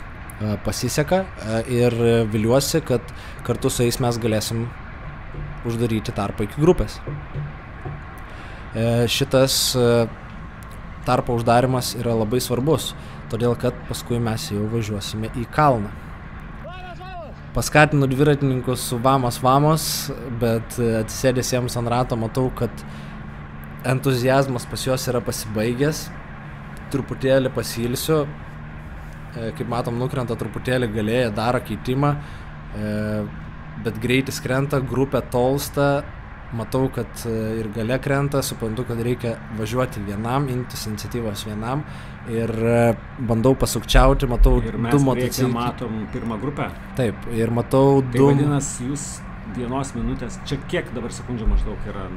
pasiseka ir viliuosi, kad kartu su jais mes galėsim uždaryti tarpą iki grupės. Šitas tarpo uždarimas yra labai svarbus, todėl kad paskui mes jau važiuosime į kalną. Paskatinu dviratininkus su vamos, bet atsisėdęs jiems ant rato matau, kad entuziazmas pas juos yra pasibaigęs, truputėlį pasilsiu. Kaip matom, nukrenta truputėlį galėja, daro keitimą, bet greitis krenta, grupė tolsta, matau, kad ir gale krenta, suprantu, kad reikia važiuoti vienam, imtis iniciatyvos vienam ir bandau pasukčiauti, matau 2 motociklus. Ir mes matom pirmą grupę? Taip, ir matau 2... Tai vadinas, jūs 1 minutės, čia kiek dabar sekundžių maždaug yra?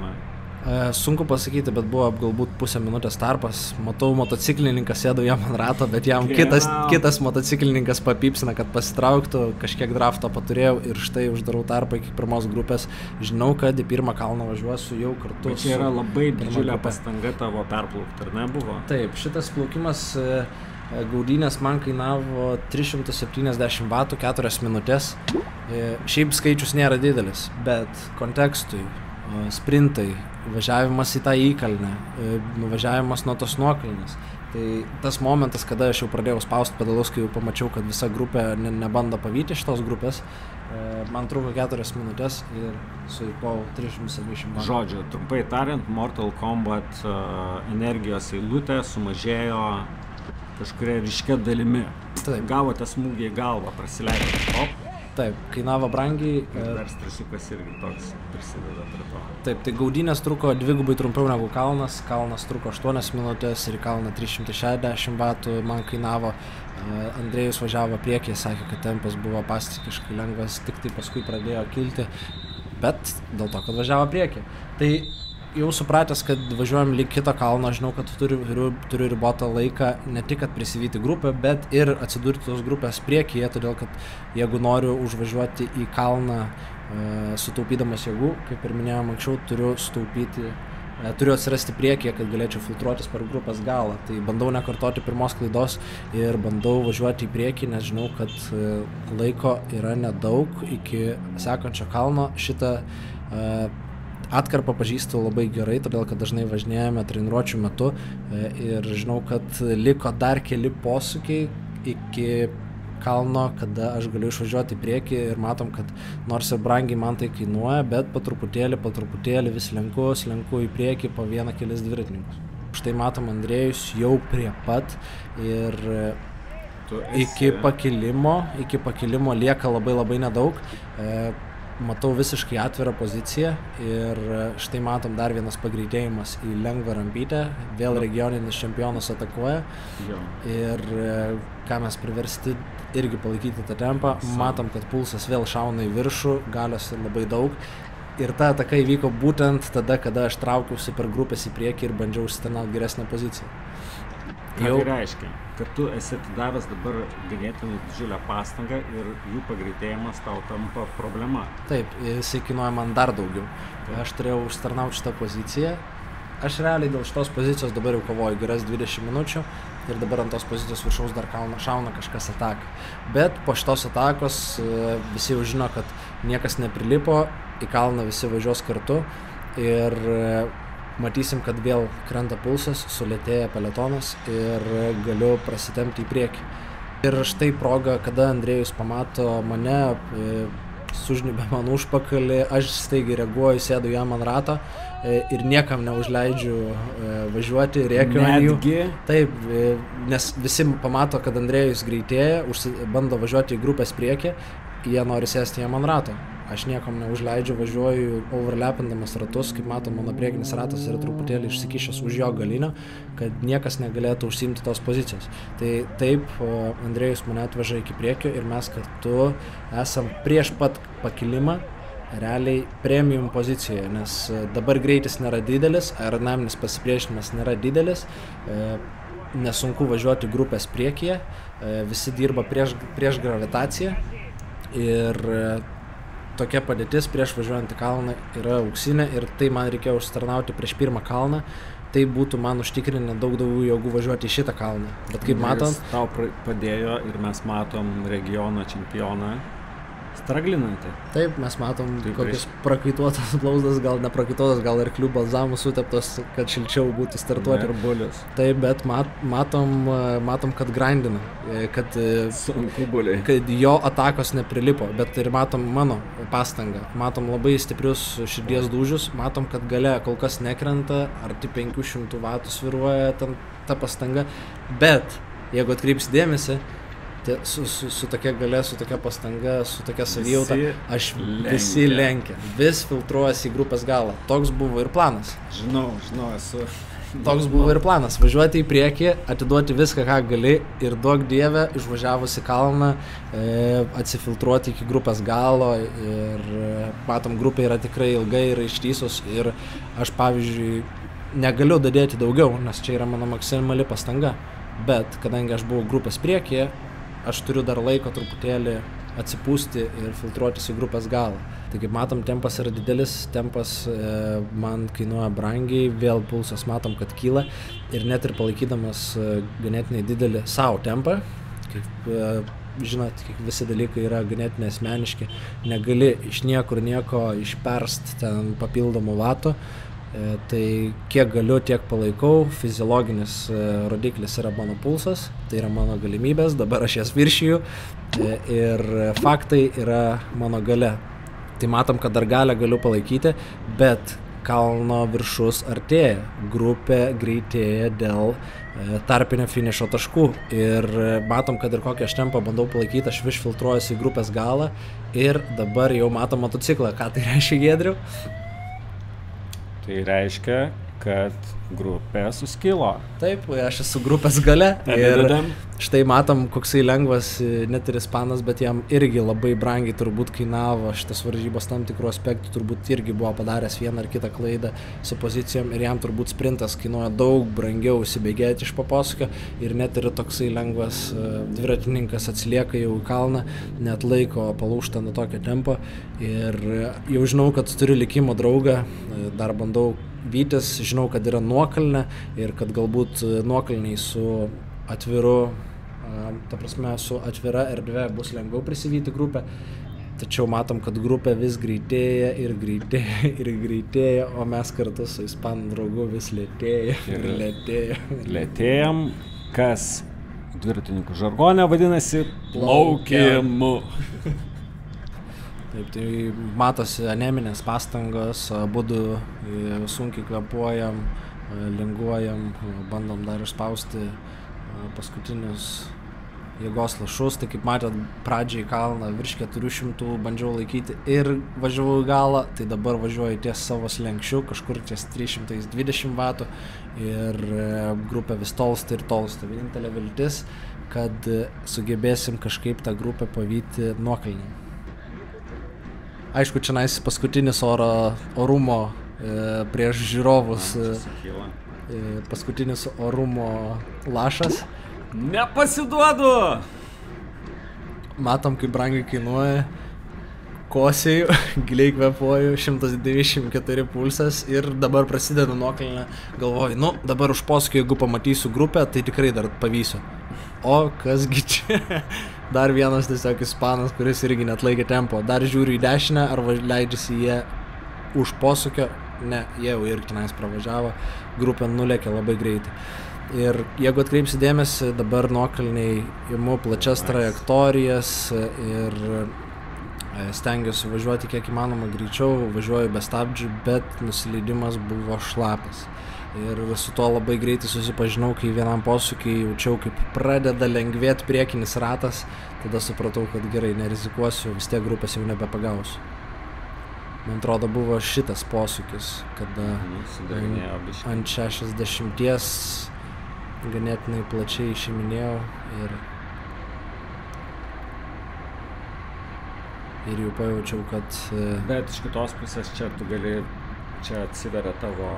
Sunku pasakyti, bet buvo galbūt pusę minutės tarpas. Matau, motociklininkas sėdo jam ant rato, bet jam kitas motociklininkas papypsina, kad pasitrauktų, kažkiek drafto paturėjau ir štai uždarau tarpą iki pirmos grupės. Žinau, kad į pirmą kalną važiuosiu jau kartu. Bet čia yra labai didžiulė pastanga tavo perplaukti, ar ne buvo? Taip, šitas plaukimas gaudynės man kainavo 370 vatų 4 minutės. Šiaip skaičius nėra didelis, bet kontekstui, sprintai, važiavimas į tą įkalnę, nuvažiavimas nuo tos nuokalnės. Tai tas momentas, kada aš jau pradėjau spausti pedalus, kai jau pamačiau, kad visa grupė nebando pavyti šitos grupės, man truko 4 minutės ir sueikvojau 370 vatų. Žodžiu, trumpai tariant, Mortal Kombat energijos eilutė sumažėjo kažkuria ryškia dalimi. Taip. Gavote smūgį į galvą, prasileidote. Taip, kainavo brangiai. Dar stresiukas irgi toks prisideda prie to. Taip, tai gaudynės truko 2 trumpiau negu kalnas. Kalnas truko 8 minutės ir kalną 360 vatų man kainavo. Andrėjus važiavo priekyje, sakė, kad tempas buvo pastikiškai lengvas, tik tai paskui pradėjo kilti, bet dėl to, kad važiavo priekyje. Tai jau supratęs, kad važiuojam lyg kito kalno, žinau, kad turiu ribotą laiką ne tik, kad prisivyti grupę, bet ir atsidurti tos grupės priekyje, todėl kad jeigu noriu užvažiuoti į kalną sutaupydamas jėgų, kaip ir minėjom anksčiau, turiu atsirasti priekyje, kad galėčiau filtruotis per grupės galą. Tai bandau nekartoti pirmos klaidos ir bandau važiuoti į priekį, nes žinau, kad laiko yra nedaug iki sekančio kalno. Šitą atkarpą pažįstu labai gerai, todėl kad dažnai važinėjame treniruočių metu ir žinau, kad liko dar keli posūkiai iki kalno, kada aš galiu išvažiuoti į priekį ir matom, kad nors ir brangiai man tai kainuoja, bet po truputėlį vis slenku į priekį po kelis dviratininkus. Štai matom Andrėjus jau prie pat ir iki pakilimo lieka labai nedaug. Matau visiškai atvirą poziciją ir štai matom dar vienas pagreitėjimas į lengvą rampytę, vėl regioninis čempionas atakuoja ir ką mes priversti irgi palaikyti tą tempą, matom, kad pulsas vėl šauna į viršų, galios labai daug ir ta ataka įvyko būtent tada, kada aš traukiausi per grupės į priekį ir bandžiau užsitarnauti geresnę poziciją. Ką tai reiškia? Kad tu esi atidavęs dabar ganėtinai didžiulę pastangą ir jų pagreitėjimas tau tampa problema. Taip, jisai kainuoja man dar daugiau. Aš turėjau užsitarnauti šitą poziciją. Aš realiai dėl šitos pozicijos dabar jau kovoju geras 20 minučių ir dabar ant tos pozicijos viršaus dar šauna kažkas ataką. Bet po šitos atakos visi jau žino, kad niekas neprilipo, į kalną visi važiuos kartu ir matysim, kad vėl krenta pulsas, sulėtėja peletonas ir galiu prasitempti į priekį. Ir štai proga, kada Andrėjus pamato mane, sužnybė man užpakalį, aš staigiai reaguoju, sėdu jam ant rato ir niekam neužleidžiu važiuoti, rėkiu ant jų. Taip, nes visi pamato, kad Andrėjus greitėja, bando važiuoti į grupės priekį, jie nori sėsti jam ant rato. Aš niekam neužleidžiu, važiuoju overlapindamas ratus, kaip matom, mano priekinis ratas yra truputėlį išsikišęs už jo galinio, kad niekas negalėtų užsiimti tos pozicijos. Tai taip, Andrėjus mane atveža iki priekio ir mes kartu esam prieš pat pakilimą realiai premium pozicijoje, nes dabar greitis nėra didelis, aerodinaminis pasipriešinimas nėra didelis, nesunku važiuoti grupės priekyje, visi dirba prieš gravitaciją ir tokia padėtis prieš važiuojant į kalną yra auksinė ir tai man reikėjo užsitarnauti prieš pirmą kalną, tai būtų man užtikrinę daug daugiau jėgų važiuoti į šitą kalną. Bet kaip matom... Tau padėjo ir mes matom regiono čempioną straglinantį. Taip, mes matom kokius prakaituotas blauzdas, gal neprakaituotas, gal ir klių balzamų suteptos, kad šilčiau būtų startuoti. Ir bulius. Taip, bet matom, kad grindina, kad jo atakos neprilipo, bet ir matom mano pastangą. Matom labai stiprius širdies dūžius, matom, kad gale kol kas nekrenta, arti 500 vatų sviruoja ta pastanga, bet jeigu atkreipsi dėmesį, su tokia galia, su tokia pastanga, su tokia savijauta, visi lenkia, vis filtruojasi į grupės galą. Toks buvo ir planas. Žinau, esu. Toks buvo ir planas. Važiuoti į priekį, atiduoti viską, ką gali ir duok dievę, išvažiavus į kalną, atsifiltruoti iki grupės galo ir matom, grupė yra tikrai ilgai ir ištisus ir aš, pavyzdžiui, negaliu dadėti daugiau, nes čia yra mano maksimali pastanga, bet kadangi aš buvau grupės priekyje, aš turiu dar laiko truputėlį atsipūsti ir filtruotis į grupės galą. Tai kaip matom, tempas yra didelis, tempas man kainuoja brangiai, vėl pulsas matom, kad kyla ir net ir palaikydamas ganėtinai didelį savo tempą, kaip žinot, visi dalykai yra ganėtinai asmeniški, negali iš niekur nieko išperst ten papildomų vatų. Tai kiek galiu, tiek palaikau, fiziologinis rodiklis yra mano pulsas, tai yra mano galimybės, dabar aš jas viršiju ir faktai yra mano galia. Tai matom, kad dar galę galiu palaikyti, bet kalno viršus artėja, grupė greitėja dėl tarpinio finišo taškų ir matom, kad ir kokią aš tempą bandau palaikyti, aš vis filtruojuosi į grupės galą ir dabar jau matom motociklą. Ką tai reiškia, Giedriau? Tai reiškia, kad grupė suskilo. Taip, aš esu grupės gale ir štai matom, koksai lengvas net ir ispanas, bet jam irgi labai brangiai turbūt kainavo šitas varžybos tam tikrų aspektų, turbūt irgi buvo padaręs vieną ar kitą klaidą su pozicijom ir jam turbūt sprintas kainuoja daug brangiau įsibėgėti iš paposūkio ir net ir toksai lengvas dviratininkas atsilieka jau į kalną, net laiko palūžta nuo tokio tempo ir jau žinau, kad turiu likimo draugą, dar bandau vytis, žinau, kad yra nuokalnė ir kad galbūt nuokalniai su atviru, ta prasme, su atvira erdve bus lengviau prisivyti grupę, tačiau matom, kad grupė vis greitėja ir greitėja ir greitėja, o mes kartu su ispanų draugu vis lėtėja ir lėtėja. Lėtėjam, kas dviratininkų žargone vadinasi plaukimu. Taip, tai matosi aneminės pastangos, abudu sunkiai kvėpuojam, linguojam, bandom dar išspausti paskutinius jėgos lašus. Tai kaip matėt, pradžiai kalną virš 400 bandžiau laikyti ir važiavau į galą, tai dabar važiuoju ties savo slenkščiu, kažkur ties 320 vatų ir grupė vis tolsta ir tolsta. Vienintelė viltis, kad sugebėsim kažkaip tą grupę pavyti nuokalnį. Aišku, čia nais paskutinis orumo prieš žiūrovus, paskutinis orumo lašas. Nepasiduodu! Matom, kaip brangiai kainuoja, kosėju, giliai kvepuoju, 194 pulsas ir dabar prasideda nuokalnė, galvoju, dabar už posūkį, jeigu pamatysiu grupę, tai tikrai dar pavysiu. O kasgi čia? Dar vienas tiesiog ispanas, kuris irgi net laikė tempo. Dar žiūriu į dešinę, ar leidžiasi jie už posūkio, ne, jie jau ir tenais pravažiavo, grupė nulėkė labai greitai. Ir jeigu atkreipsi dėmesį, dabar nuokalniai imu plačias trajektorijas ir stengiuosi važiuoti kiek įmanoma greičiau, važiuoju be stabdžių, bet nusileidimas buvo šlapas. Ir su to labai greitai susipažinau, kai vienam posūkiai jaučiau, kaip pradeda lengvėti priekinis ratas, tada supratau, kad gerai, nerizikuosiu, vis tiek grupės jau nebepagausiu. Man atrodo, buvo šitas posūkis, kada ant 60 ganėtinai plačiai išiminėjau ir jau pajaučiau, kad... Bet iš kitos pusės čia tu gali, čia atsiveria tavo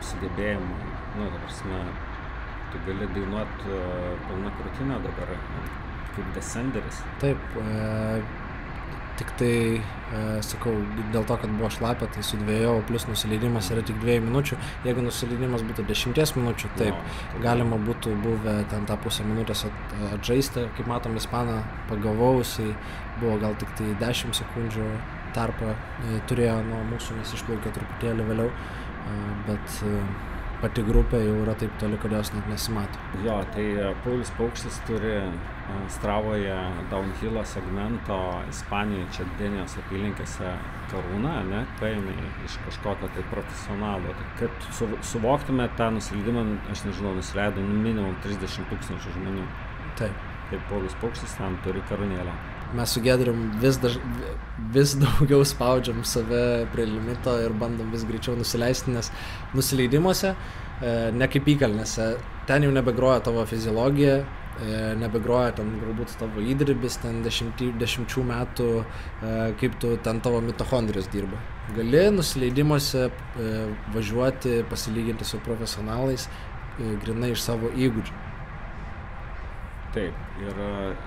sugebėjimų, ta prasme, tu gali dainuoti pilna krūtinė dabar, kaip Descenderis. Taip, tik tai, sakau, dėl to, kad buvo šlapia, tai sudvėjau, plus nusileidimas yra tik 2 minučių. Jeigu nusileidimas būtų 10 minučių, taip, galima būtų buvę ten tą pusę minutės atžaisti. Kaip matom, ispaną pagavau, jisai buvo gal tik tai 10 sekundžių tarpą turėjo nuo mūsų, nes išplaukė truputėlį vėliau. Bet pati grupė jau yra taip toli, kad jos net nesimato. Jo, tai Paulius Paukštis turi Stravoje downhillo segmento Ispanijoje, čia Denijos apylinkėse karūną, ne, paėmė iš kažkokio tai profesionalo. Tai kad suvoktume tą nusileidimą, aš nežinau, nusileido minimum 30 000 žmonių. Taip. Tai Paulius Paukštis tam turi karūnėlę. Mes su Giedrium vis daugiau spaudžiam save prie limito ir bandom vis greičiau nusileisti, nes nusileidimuose, ne kaip įkalnėse, ten jau nebegroja tavo fiziologija, nebegroja ten galbūt tavo įdirbis, ten 10 metų, kaip tu ten tavo mitochondrijos dirba. Gali nusileidimuose važiuoti, pasilyginti su profesionalais, grynai iš savo įgūdžių. Taip, ir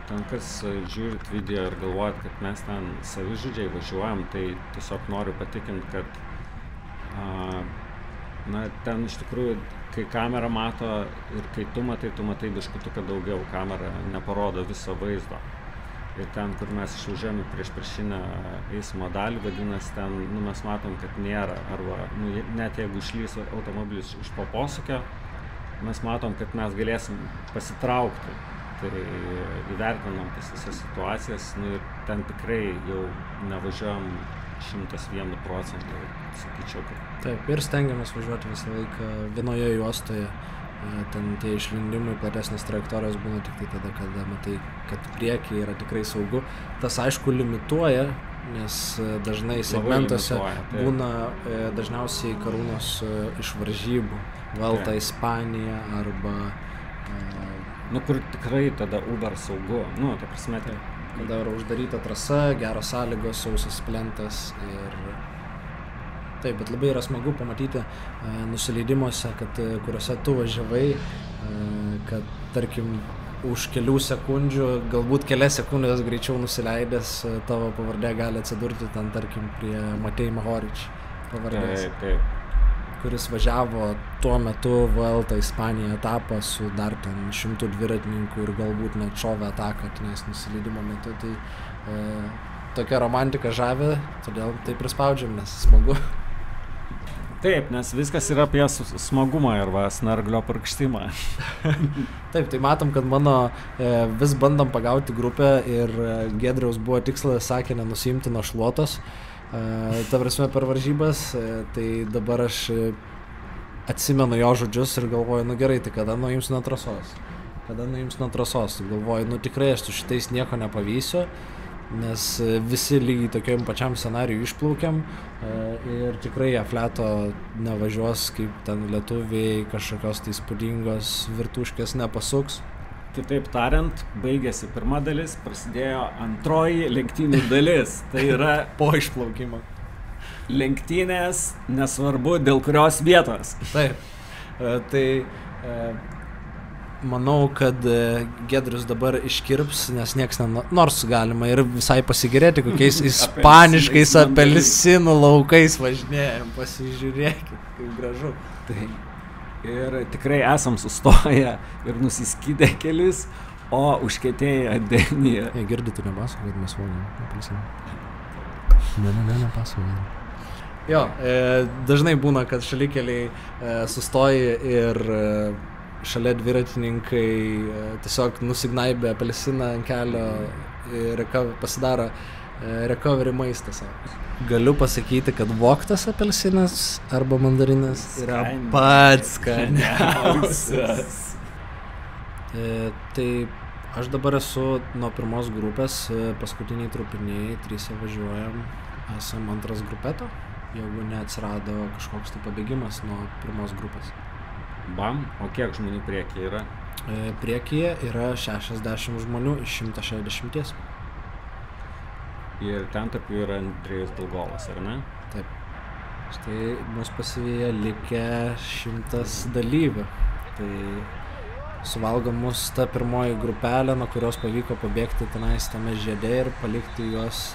ten kas žiūrit video ir galvojat, kad mes ten savižudžiai važiuojam, tai tiesiog noriu patikinti, kad ten iš tikrųjų, kai kamera mato ir kai tu matai biškutuką daugiau, kamera neparodo viso vaizdo. Ir ten, kur mes išvažiuojame prieš priešinę eismo dalį, vadinasi, ten mes matom, kad nėra, arba net jeigu išlys automobilis iš po posūkio, mes matom, kad mes galėsim pasitraukti. Tai įvertinom tas visas situacijas, ir ten tikrai jau nevažiuojam 101%, sakyčiau. Taip, ir stengiamės važiuoti visą laiką vienoje juostoje. Ten tie išlindimai, platesnės trajektorijos būna tik tai tada, kada matai, kad priekyje yra tikrai saugu. Tas aišku limituoja, nes dažnai segmentuose būna dažniausiai karūnos iš varžybų, Vuelta Ispanija arba... kur tikrai tada Uber saugu, ta prasme. Kada yra uždaryta trasa, geros sąlygos, sausas plentas ir... Taip, bet labai yra smagu pamatyti nusileidimuose, kuriuose tu važiavai, kad tarkim už kelių sekundžių, galbūt kelias sekundės greičiau nusileidęs, tavo pavardė gali atsidurti ten, tarkim, prie Matej Mohorič pavardės. Taip. Kuris važiavo tuo metu Vuelta Ispanija etapą su dar ten 100 dviratininkų ir galbūt net šovė ataką tenais nusileidimo metu. Tai tokia romantika žavi, todėl tai prispaudžiam, nes smagu. Taip, nes viskas yra apie smagumą ir snarglio purkštimą. Taip, tai matom, kad vis bandom pagauti grupę ir Giedriaus buvo tikslas, sakė, nenusiimti nuo šluotos. Ta prasme per varžybas, tai dabar aš atsimenu jo žodžius ir galvoju, gerai, tai kada nuims nuo trasos? Tai galvoju, tikrai aš su šitais nieko nepavysiu, nes visi lygiai tokiam pačiam scenarijui išplaukiam ir tikrai Afleto nevažiuos kaip ten lietuviai, kažkokios tai įspūdingos virtuškės nepasuks. Kitaip tariant, baigėsi pirma dalis, prasidėjo antroji lenktynių dalis. Tai yra po išplaukimo. Lenktynės, nesvarbu dėl kurios vietos. Taip. Tai manau, kad Giedrius dabar iškirps, nes nieks nors galima ir visai pasigėrėti, kokiais ispaniškais apelsinų laukais važinėjam. Pasižiūrėkit, kaip gražu. Tai. Ir tikrai esam sustoję ir nusiskydę kelis, o užkietėję Denyje. Girdi, tu nepasakok, kad mes valgom apelsiną. Ne, nepasakok. Jo, dažnai būna, kad šalikeliai sustoja ir šalia dviratininkai tiesiog nusignaibė apelsiną ant kelio ir pasidaro recovery maistas. Galiu pasakyti, kad vogtas apelsinas arba mandarinas yra pats skaniausias. Tai aš dabar esu nuo pirmos grupės, paskutiniai trupiniai, 3 važiuojam, esam antras grupeto, jeigu neatsirado kažkoks tai pabėgimas nuo pirmos grupės. Bam, o kiek žmonių priekyje yra? Priekyje yra 60 žmonių iš 160. Ir ten tarp jų yra Andrėjus Dolgovas, ar ne? Taip. Štai mus pasivyja likę 100 dalyvių. Tai suvalgo mus ta pirmoji grupelė, nuo kurios pavyko pabėgti tenais tame žiede ir palikti juos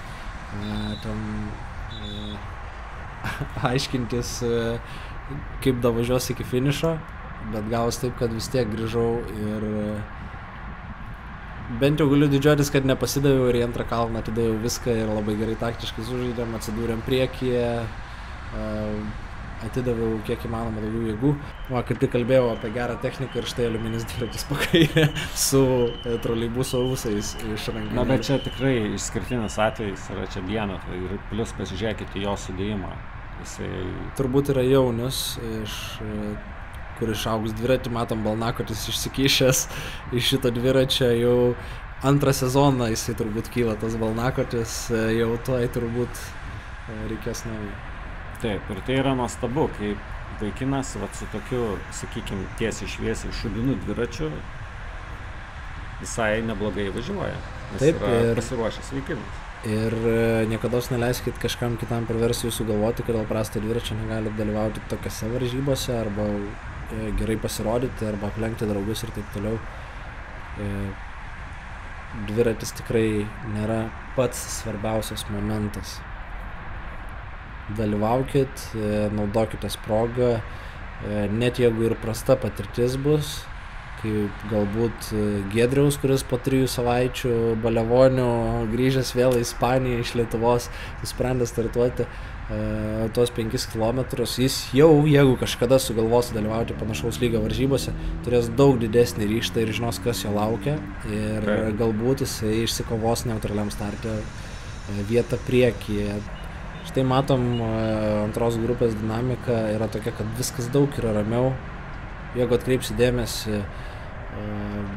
ten aiškintis, kaip davažiuos iki finišo, bet gavos taip, kad vis tiek grįžau ir bent jau galiu didžiuotis, kad nepasidaviau ir į antrą kalną atidaviau viską ir labai gerai taktiškai sužaidėm, atsidūrėm priekyje, atidaviau kiek įmanoma daugiau jėgų. Kaip tik kalbėjau apie gerą techniką ir štai aliuminis dviratis pakairė su troleibuso ūsais iš rankinio. Na, bet čia tikrai išskirtinis atvejis yra čia viena, ir plius pasižiūrėkite jo sudėjimą. Jisai turbūt yra jaunius, kur išaugus dviratį, matom Balnakotis išsikišęs iš šito dviračio, jau antrą sezoną jisai turbūt kyla tas Balnakotis, jau tuoj turbūt reikės naujo. Taip, ir tai yra nuostabu, kai vaikinas su tokiu, sakykime, tiesiai šviesiai šuliniu dviračiu visai neblogai važiuoja. Taip, yra pasiruošęs vaikinas. Ir niekados neleiskit kažkam kitam perversi jūsų galvoti, kad dėl prasto dviračio negalite dalyvauti tokiose varžybose arba gerai pasirodyti arba aplenkti draugus ir taip toliau. Dviratis tikrai nėra pats svarbiausias momentas. Dalyvaukit, naudokitės progą, net jeigu ir prasta patirtis bus, kaip galbūt Giedriaus, kuris po 3 savaičių baliavonių grįžęs vėl į Ispaniją iš Lietuvos, nusprendė startuoti tuos 5 kilometrus, jis jau, jeigu kažkada sugalvos dalyvauti panašaus lygio varžybose, turės daug didesnį ryžtą ir žinos, kas jo laukia ir galbūt jisai išsikovos neutraliam starte vietą priekyje. Štai matom, antros grupės dinamika yra tokia, kad viskas daug yra ramiau. Jeigu atkreipsi dėmesį,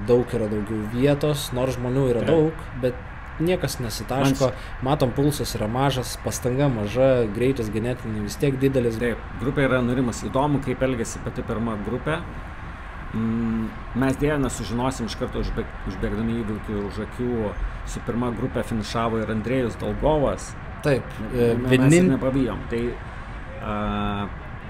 daug yra daugiau vietos, nors žmonių yra daug, bet niekas nesitaško. Matom, pulsas yra mažas, pastanga maža, greitis ganėtinai vis tiek didelis. Taip, grupė yra nurimas. Įdomu, kaip elgėsi pati pirma grupė. Mes dėja nesužinosim iš karto užbėgdami įvykių už akių. Su pirma grupė finišavo ir Andrėjus Dolgovas. Taip, mes nepavijom. Tai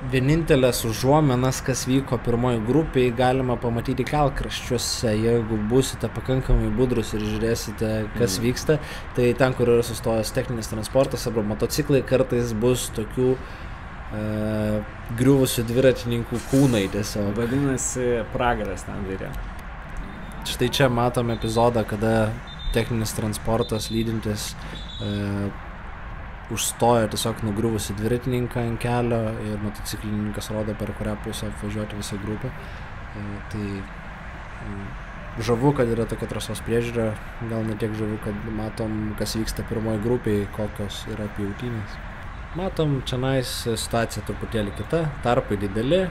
vienintelės užuomenas, kas vyko pirmoji grupiai, galima pamatyti kelkraščiuose. Jeigu būsite pakankamai budrus ir žiūrėsite, kas vyksta, tai ten, kur yra sustojęs techninis transportas arba motociklai, kartais bus tokių griuvusių dviratininkų kūnai tiesiog. Vadinasi, pragaras ten virė. Štai čia matom epizodą, kada techninis transportas lydintis užstojo tiesiog nugriuvusi dviratininką ant kelio ir motociklininkas rodo, per kurią pusę apvažiuoti visą grupę. Tai žavu, kad yra tokia trasos priežiūra, gal ne tiek žavu, kad matom, kas vyksta pirmoji grupiai, kokios yra pjautynės. Matom, čionais situacija truputėlį kita, tarpai dideli,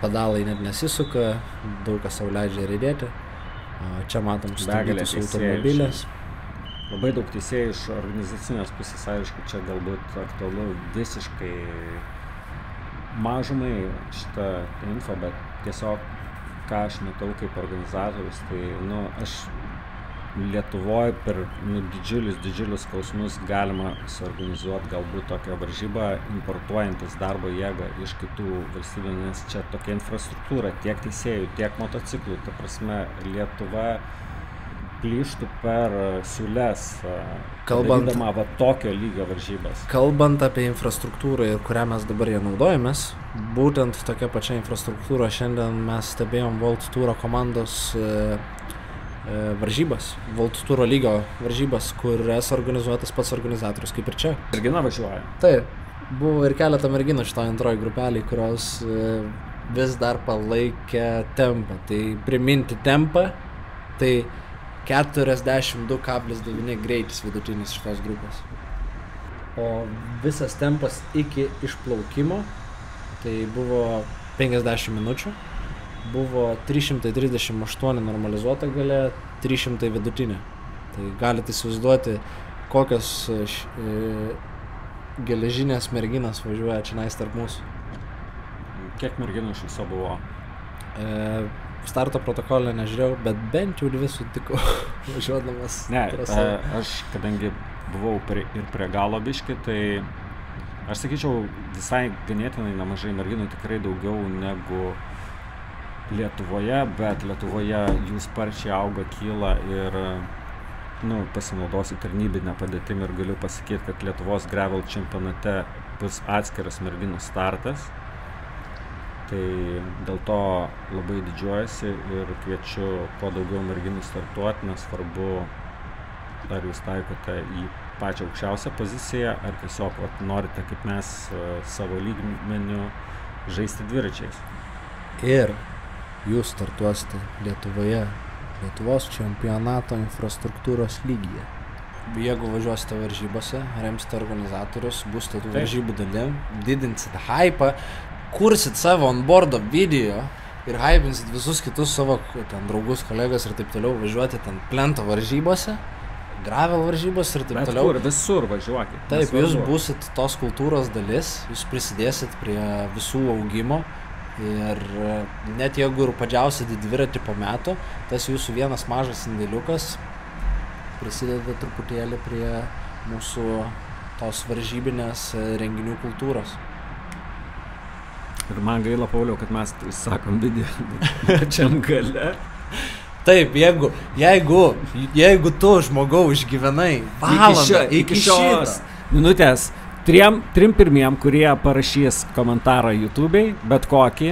pedalai net nesisuka, daug kas sau leidžia riedėti. Čia matom sustabdytus automobilės. Labai daug teisėjų iš organizacinės pusės, aišku, čia galbūt aktualu visiškai mažumai šitą info, bet tiesiog, ką aš matau kaip organizatorius, tai, aš Lietuvoje per didžiulius skausmus galima suorganizuoti galbūt tokią varžybą, importuojantis darbo jėgą iš kitų valstybių, nes čia tokia infrastruktūra, tiek teisėjų, tiek motociklų, ta prasme, Lietuva plyštų per siūles, darydama tokio lygio varžybas. Kalbant apie infrastruktūrą ir kurią mes dabar ją naudojamės, būtent tokia pačia infrastruktūra šiandien mes stebėjom World Touro komandos varžybas, World Touro lygio varžybas, kurias organizuotas pats organizatorius, kaip ir čia. Mergina važiuoja. Taip, buvo ir keletą merginų šitoje antroji grupelį, kurios vis dar palaikė tempą. Tai priminti tempą, tai 42,9 greitis vidutinis šitos grupės. O visas tempas iki išplaukimo, tai buvo 50 minučių, buvo 338 normalizuota galia, 300 vidutinė. Tai galite įsivaizduoti, kokios geležinės merginos važiuoja čia tarp mūsų. Kiek merginų iš viso buvo? Starto protokolę nežiūrėjau, bet bent jau 2 sutikau važiuodamas. Ne, aš kadangi buvau ir prie galo biškį, tai aš sakyčiau visai ganėtinai nemažai merginų, tikrai daugiau negu Lietuvoje, bet Lietuvoje jų sparčiai auga, kyla ir pasinaudosiu tarnybinę padėtimį ir galiu pasakyti, kad Lietuvos gravel čempionate bus atskiras merginų startas. Tai dėl to labai didžiuojasi ir kviečiu kuo daugiau merginų startuoti, nesvarbu, ar jūs taikote į pačią aukščiausią poziciją, ar tiesiog norite, kaip mes, savo lygmeniu žaisti dviračiais. Ir jūs startuosite Lietuvoje, Lietuvos čempionato infrastruktūros lygyje. Jeigu važiuosite varžybose, remsite organizatorius, būsite tų varžybų dalim, didinsit hypą, kursit savo onboardo video ir hypinsit visus kitus savo draugus, kolegas ir taip toliau, važiuoti ten plento varžybose, gravel varžybos ir taip toliau. Bet kur, visur važiuokit. Taip, jūs būsit tos kultūros dalis, jūs prisidėsit prie visų augimo ir net jeigu ir padžiausit dviratį po metų, tas jūsų vienas mažas indėliukas prisideda truputėlį prie mūsų tos varžybinės renginių kultūros. Ir man gaila, Pauliau, kad mes sakom video pačiam gale. Taip, jeigu tu žmogau išgyvenai valandą iki šios minutės, trim pirmiem, kurie parašys komentarą YouTube'ai, bet kokį,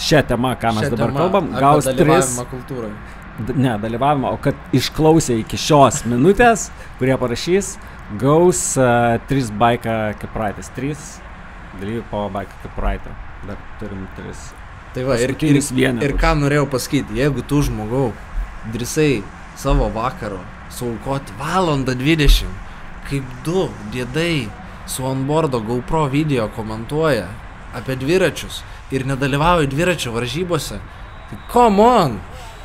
šią temą, ką mes dabar kalbam, gaus 3... dalyvavimą, o kad išklausė iki šios minutės, kurie parašys, gaus 3 baiką kepraitės, 3 dalyvių po baiką kepraitę. Dar turim 3. Tai va, ir ką norėjau pasakyti, jeigu tu žmogau drįsai savo vakaro suaukoti 1:20, kaip 2 dėdai su onboardo GoPro video komentuoja apie dviračius ir nedalyvauja dviračių varžybose, tai come on,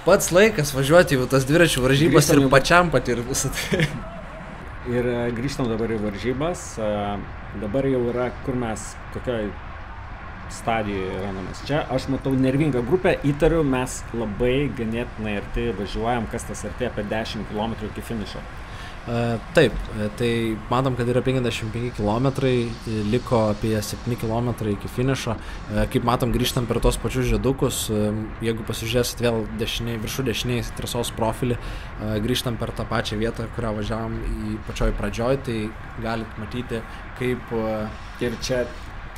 pats laikas važiuoti į tas dviračių varžybas ir pačiam patirti visą tai. Ir grįžtam dabar į varžybas. Dabar jau yra, kur mes, kokioj stadijoje randamės. Čia aš matau nervingą grupę, įtariu, mes labai ganėtinai arti važiuojam, kas tas arti apie 10 km iki finišo. Taip, tai matom, kad yra 55 km, liko apie 7 km iki finišo. Kaip matom, grįžtam per tos pačius žiedukus, jeigu pasižiūrėsit vėl viršų dešiniai trasos profilį, grįžtam per tą pačią vietą, kurią važiavom į pačioj pradžioj, tai galit matyti, kaip... Ir čia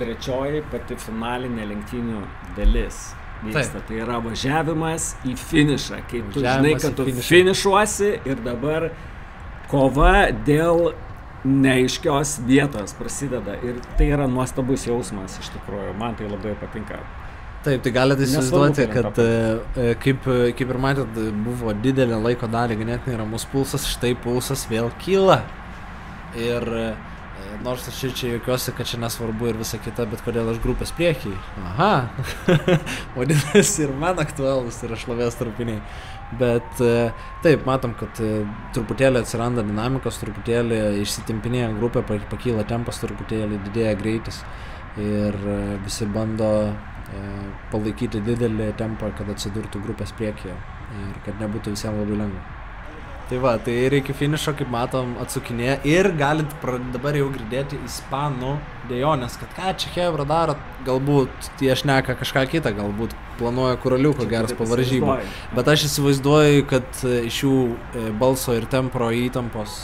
trečioji pati finalinė lenktynių dalis vyksta. Tai yra važiavimas į finišą, kai tu žinai, kad tu finišuosi ir dabar kova dėl neaiškios vietos prasideda ir tai yra nuostabus jausmas iš tikrųjų, man tai labai patinka. Taip, tai galite įsivaizduoti, kad kaip ir matėt, buvo didelė laiko dalį ganėtinai ramus pulsas, štai pulsas vėl kyla. Ir nors aš čia juokiuosi, kad čia nesvarbu ir visa kita, bet kodėl aš grupės priekiai? Aha, vadinasi ir man aktualus yra šlovės trupiniai. Bet taip, matom, kad truputėlį atsiranda dinamikos, truputėlį išsitimpinėja grupė, pakyla tempas, truputėlį didėja greitis ir visi bando palaikyti didelį tempą, kad atsidurtų grupės priekyje ir kad nebūtų visiems labai lengva. Tai va, tai ir iki finišo, kaip matom, atsukinėja ir galit dabar jau girdėti ispanų dejonės, kad ką čia Hebra daro, galbūt tie šneka kažką kitą, galbūt planuoja kuraliuko geras po varžybų. Bet aš įsivaizduoju, kad iš jų balso ir tempro įtampos,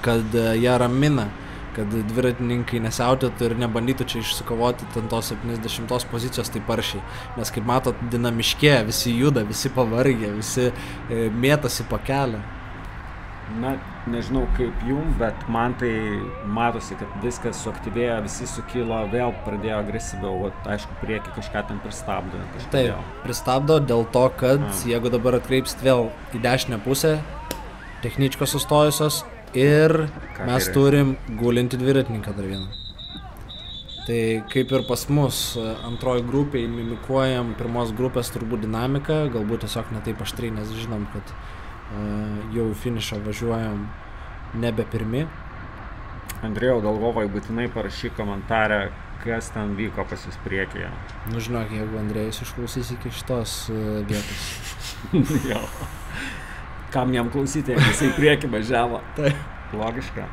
kad jie ramina, kad dviratininkai nesiautėtų ir nebandytų čia išsikovoti ten tos 70 pozicijos taip aršiai. Nes kaip matot, dinamiškėja, visi juda, visi pavargę, visi mėtasi po kelią. Na, nežinau kaip jum, bet man tai matosi, kad viskas suaktyvėjo, visi sukilo, vėl pradėjo agresyviau, aišku, priekį kažką ten pristabdo. Taip, pristabdo dėl to, kad jeigu dabar atkreipsit vėl į dešinę pusę, techničkos sustojusios ir mes turim gulinti dviratininką dar vieną. Tai kaip ir pas mus antroji grupė mimikuojam pirmos grupės turbūt dinamiką, galbūt tiesiog ne taip aštriai, nes žinom, kad jau į finišą važiuojam nebe pirmi. Andrėjau Dolgovai, būtinai parašyk komentarę, kas ten vyko pas jūs priekyje. Nu žinok, jeigu Andrėjus išklausys iki šitos vietos. Jo. Kam jam klausyti, jeigu jisai priekį važiavo? Taip. Logiška.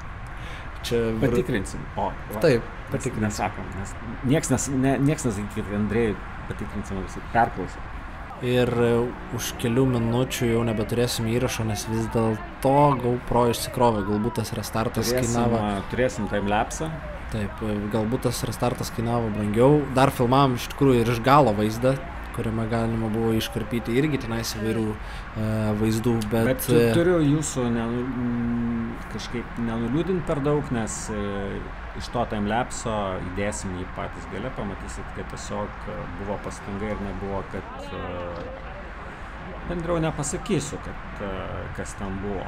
Čia patikrinsim. O, va. Taip, patikrinsim. Nesakom, nes nieks nesakyti, kad Andrėjui patikrinsim, visi perklausim. Ir už kelių minučių jau nebeturėsim įrašo, nes vis dėlto GoPro išsikrovė, galbūt tas restartas kainavo... Turėsim timelapsą. Taip, galbūt tas restartas kainavo brangiau. Dar filmavom iš tikrųjų ir iš galo vaizdą, kuriame galima buvo iškarpyti irgi tenais įvairių vaizdų, bet turiu jūsų kažkaip nenuliūdinti per daug, nes iš to timelapso įdėsim jį patys gale, pamatysit, kad tiesiog buvo pastanga ir nebuvo, kad bendriau nepasakysiu, kad kas ten buvo.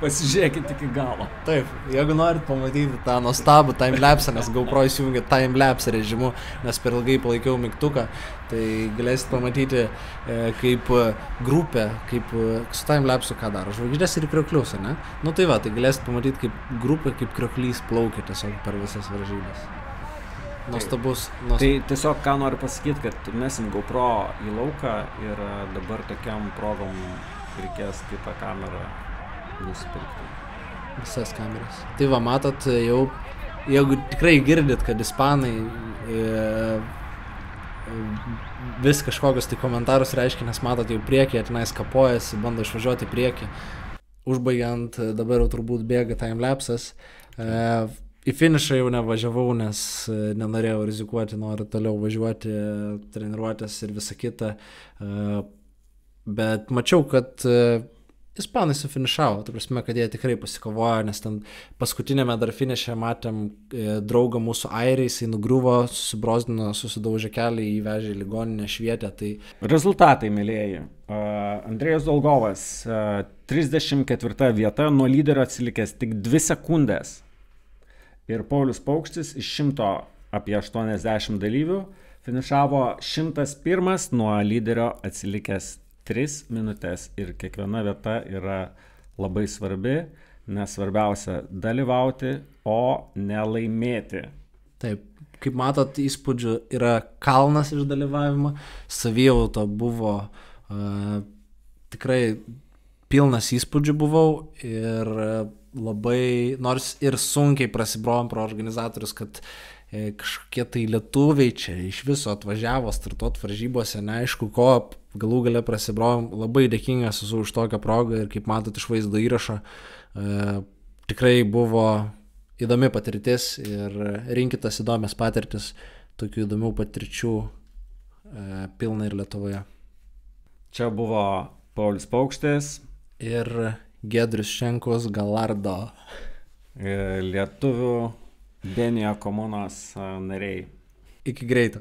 Pasižiūrėkit iki galo. Taip, jeigu norit pamatyti tą nuostabų timelapsą, nes GoPro įsijungia timelapse režimu, nes per ilgai palaikiau mygtuką, tai galėsit pamatyti kaip grupė, kaip su timelapsu ką daro, žvaigždės ir krioklius, ne? Nu tai va, tai galėsit pamatyti kaip grupė, kaip krioklys plaukia tiesiog per visas varžybas. Nuostabus. Tai tiesiog ką noriu pasakyti, kad mesim GoPro į lauką ir dabar tokiam progom reikės kitą kamerą nusipirkti. Visas kameras. Tai va, matot, jau, jeigu tikrai girdit, kad ispanai vis kažkokius tai komentarus reiškia, nes matot jau priekį, tenais kapojasi, bando išvažiuoti į priekį. Užbaigiant, dabar jau turbūt bėga timelapsas. Į finišą jau nevažiavau, nes nenorėjau rizikuoti, noriu toliau važiuoti, treniruotės ir visa kita. Bet mačiau, kad ispanai sufinišavo, ta prasme, kad jie tikrai pasikovojo, nes ten paskutinėme dar finiše matėm draugą mūsų airiai, jisai nugriuvo, susibrozdino, susidaužė kelią, įvežė į ligoninę, švietę. Tai... Rezultatai, mėlėjai. Andrėjus Dolgovas, 34 vieta, nuo lyderio atsilikęs tik 2 sekundės. Ir Paulius Paukštis iš 100 apie 80 dalyvių finišavo 101 nuo lyderio atsilikęs 3 minutės. Ir kiekviena vieta yra labai svarbi, nes svarbiausia dalyvauti, o nelaimėti. Taip, kaip matot, įspūdžių yra kalnas iš dalyvavimo, savijauta buvo tikrai pilnas įspūdžių buvau ir labai, nors ir sunkiai prasibrovėm pro organizatorius, kad kažkokie tai lietuviai čia iš viso atvažiavo startuot varžybose, neaišku ko, galų gale prasibrovėm, labai dėkingas esu už tokią progą ir kaip matot iš vaizdo įrašo, tikrai buvo įdomi patirtis ir rinkitas įdomias patirtis, tokių įdomių patirčių pilna ir Lietuvoje. Čia buvo Paulius Paukštis ir Giedrius Šenkus Galardo. Lietuvių Benija komunos nariai. Iki greito.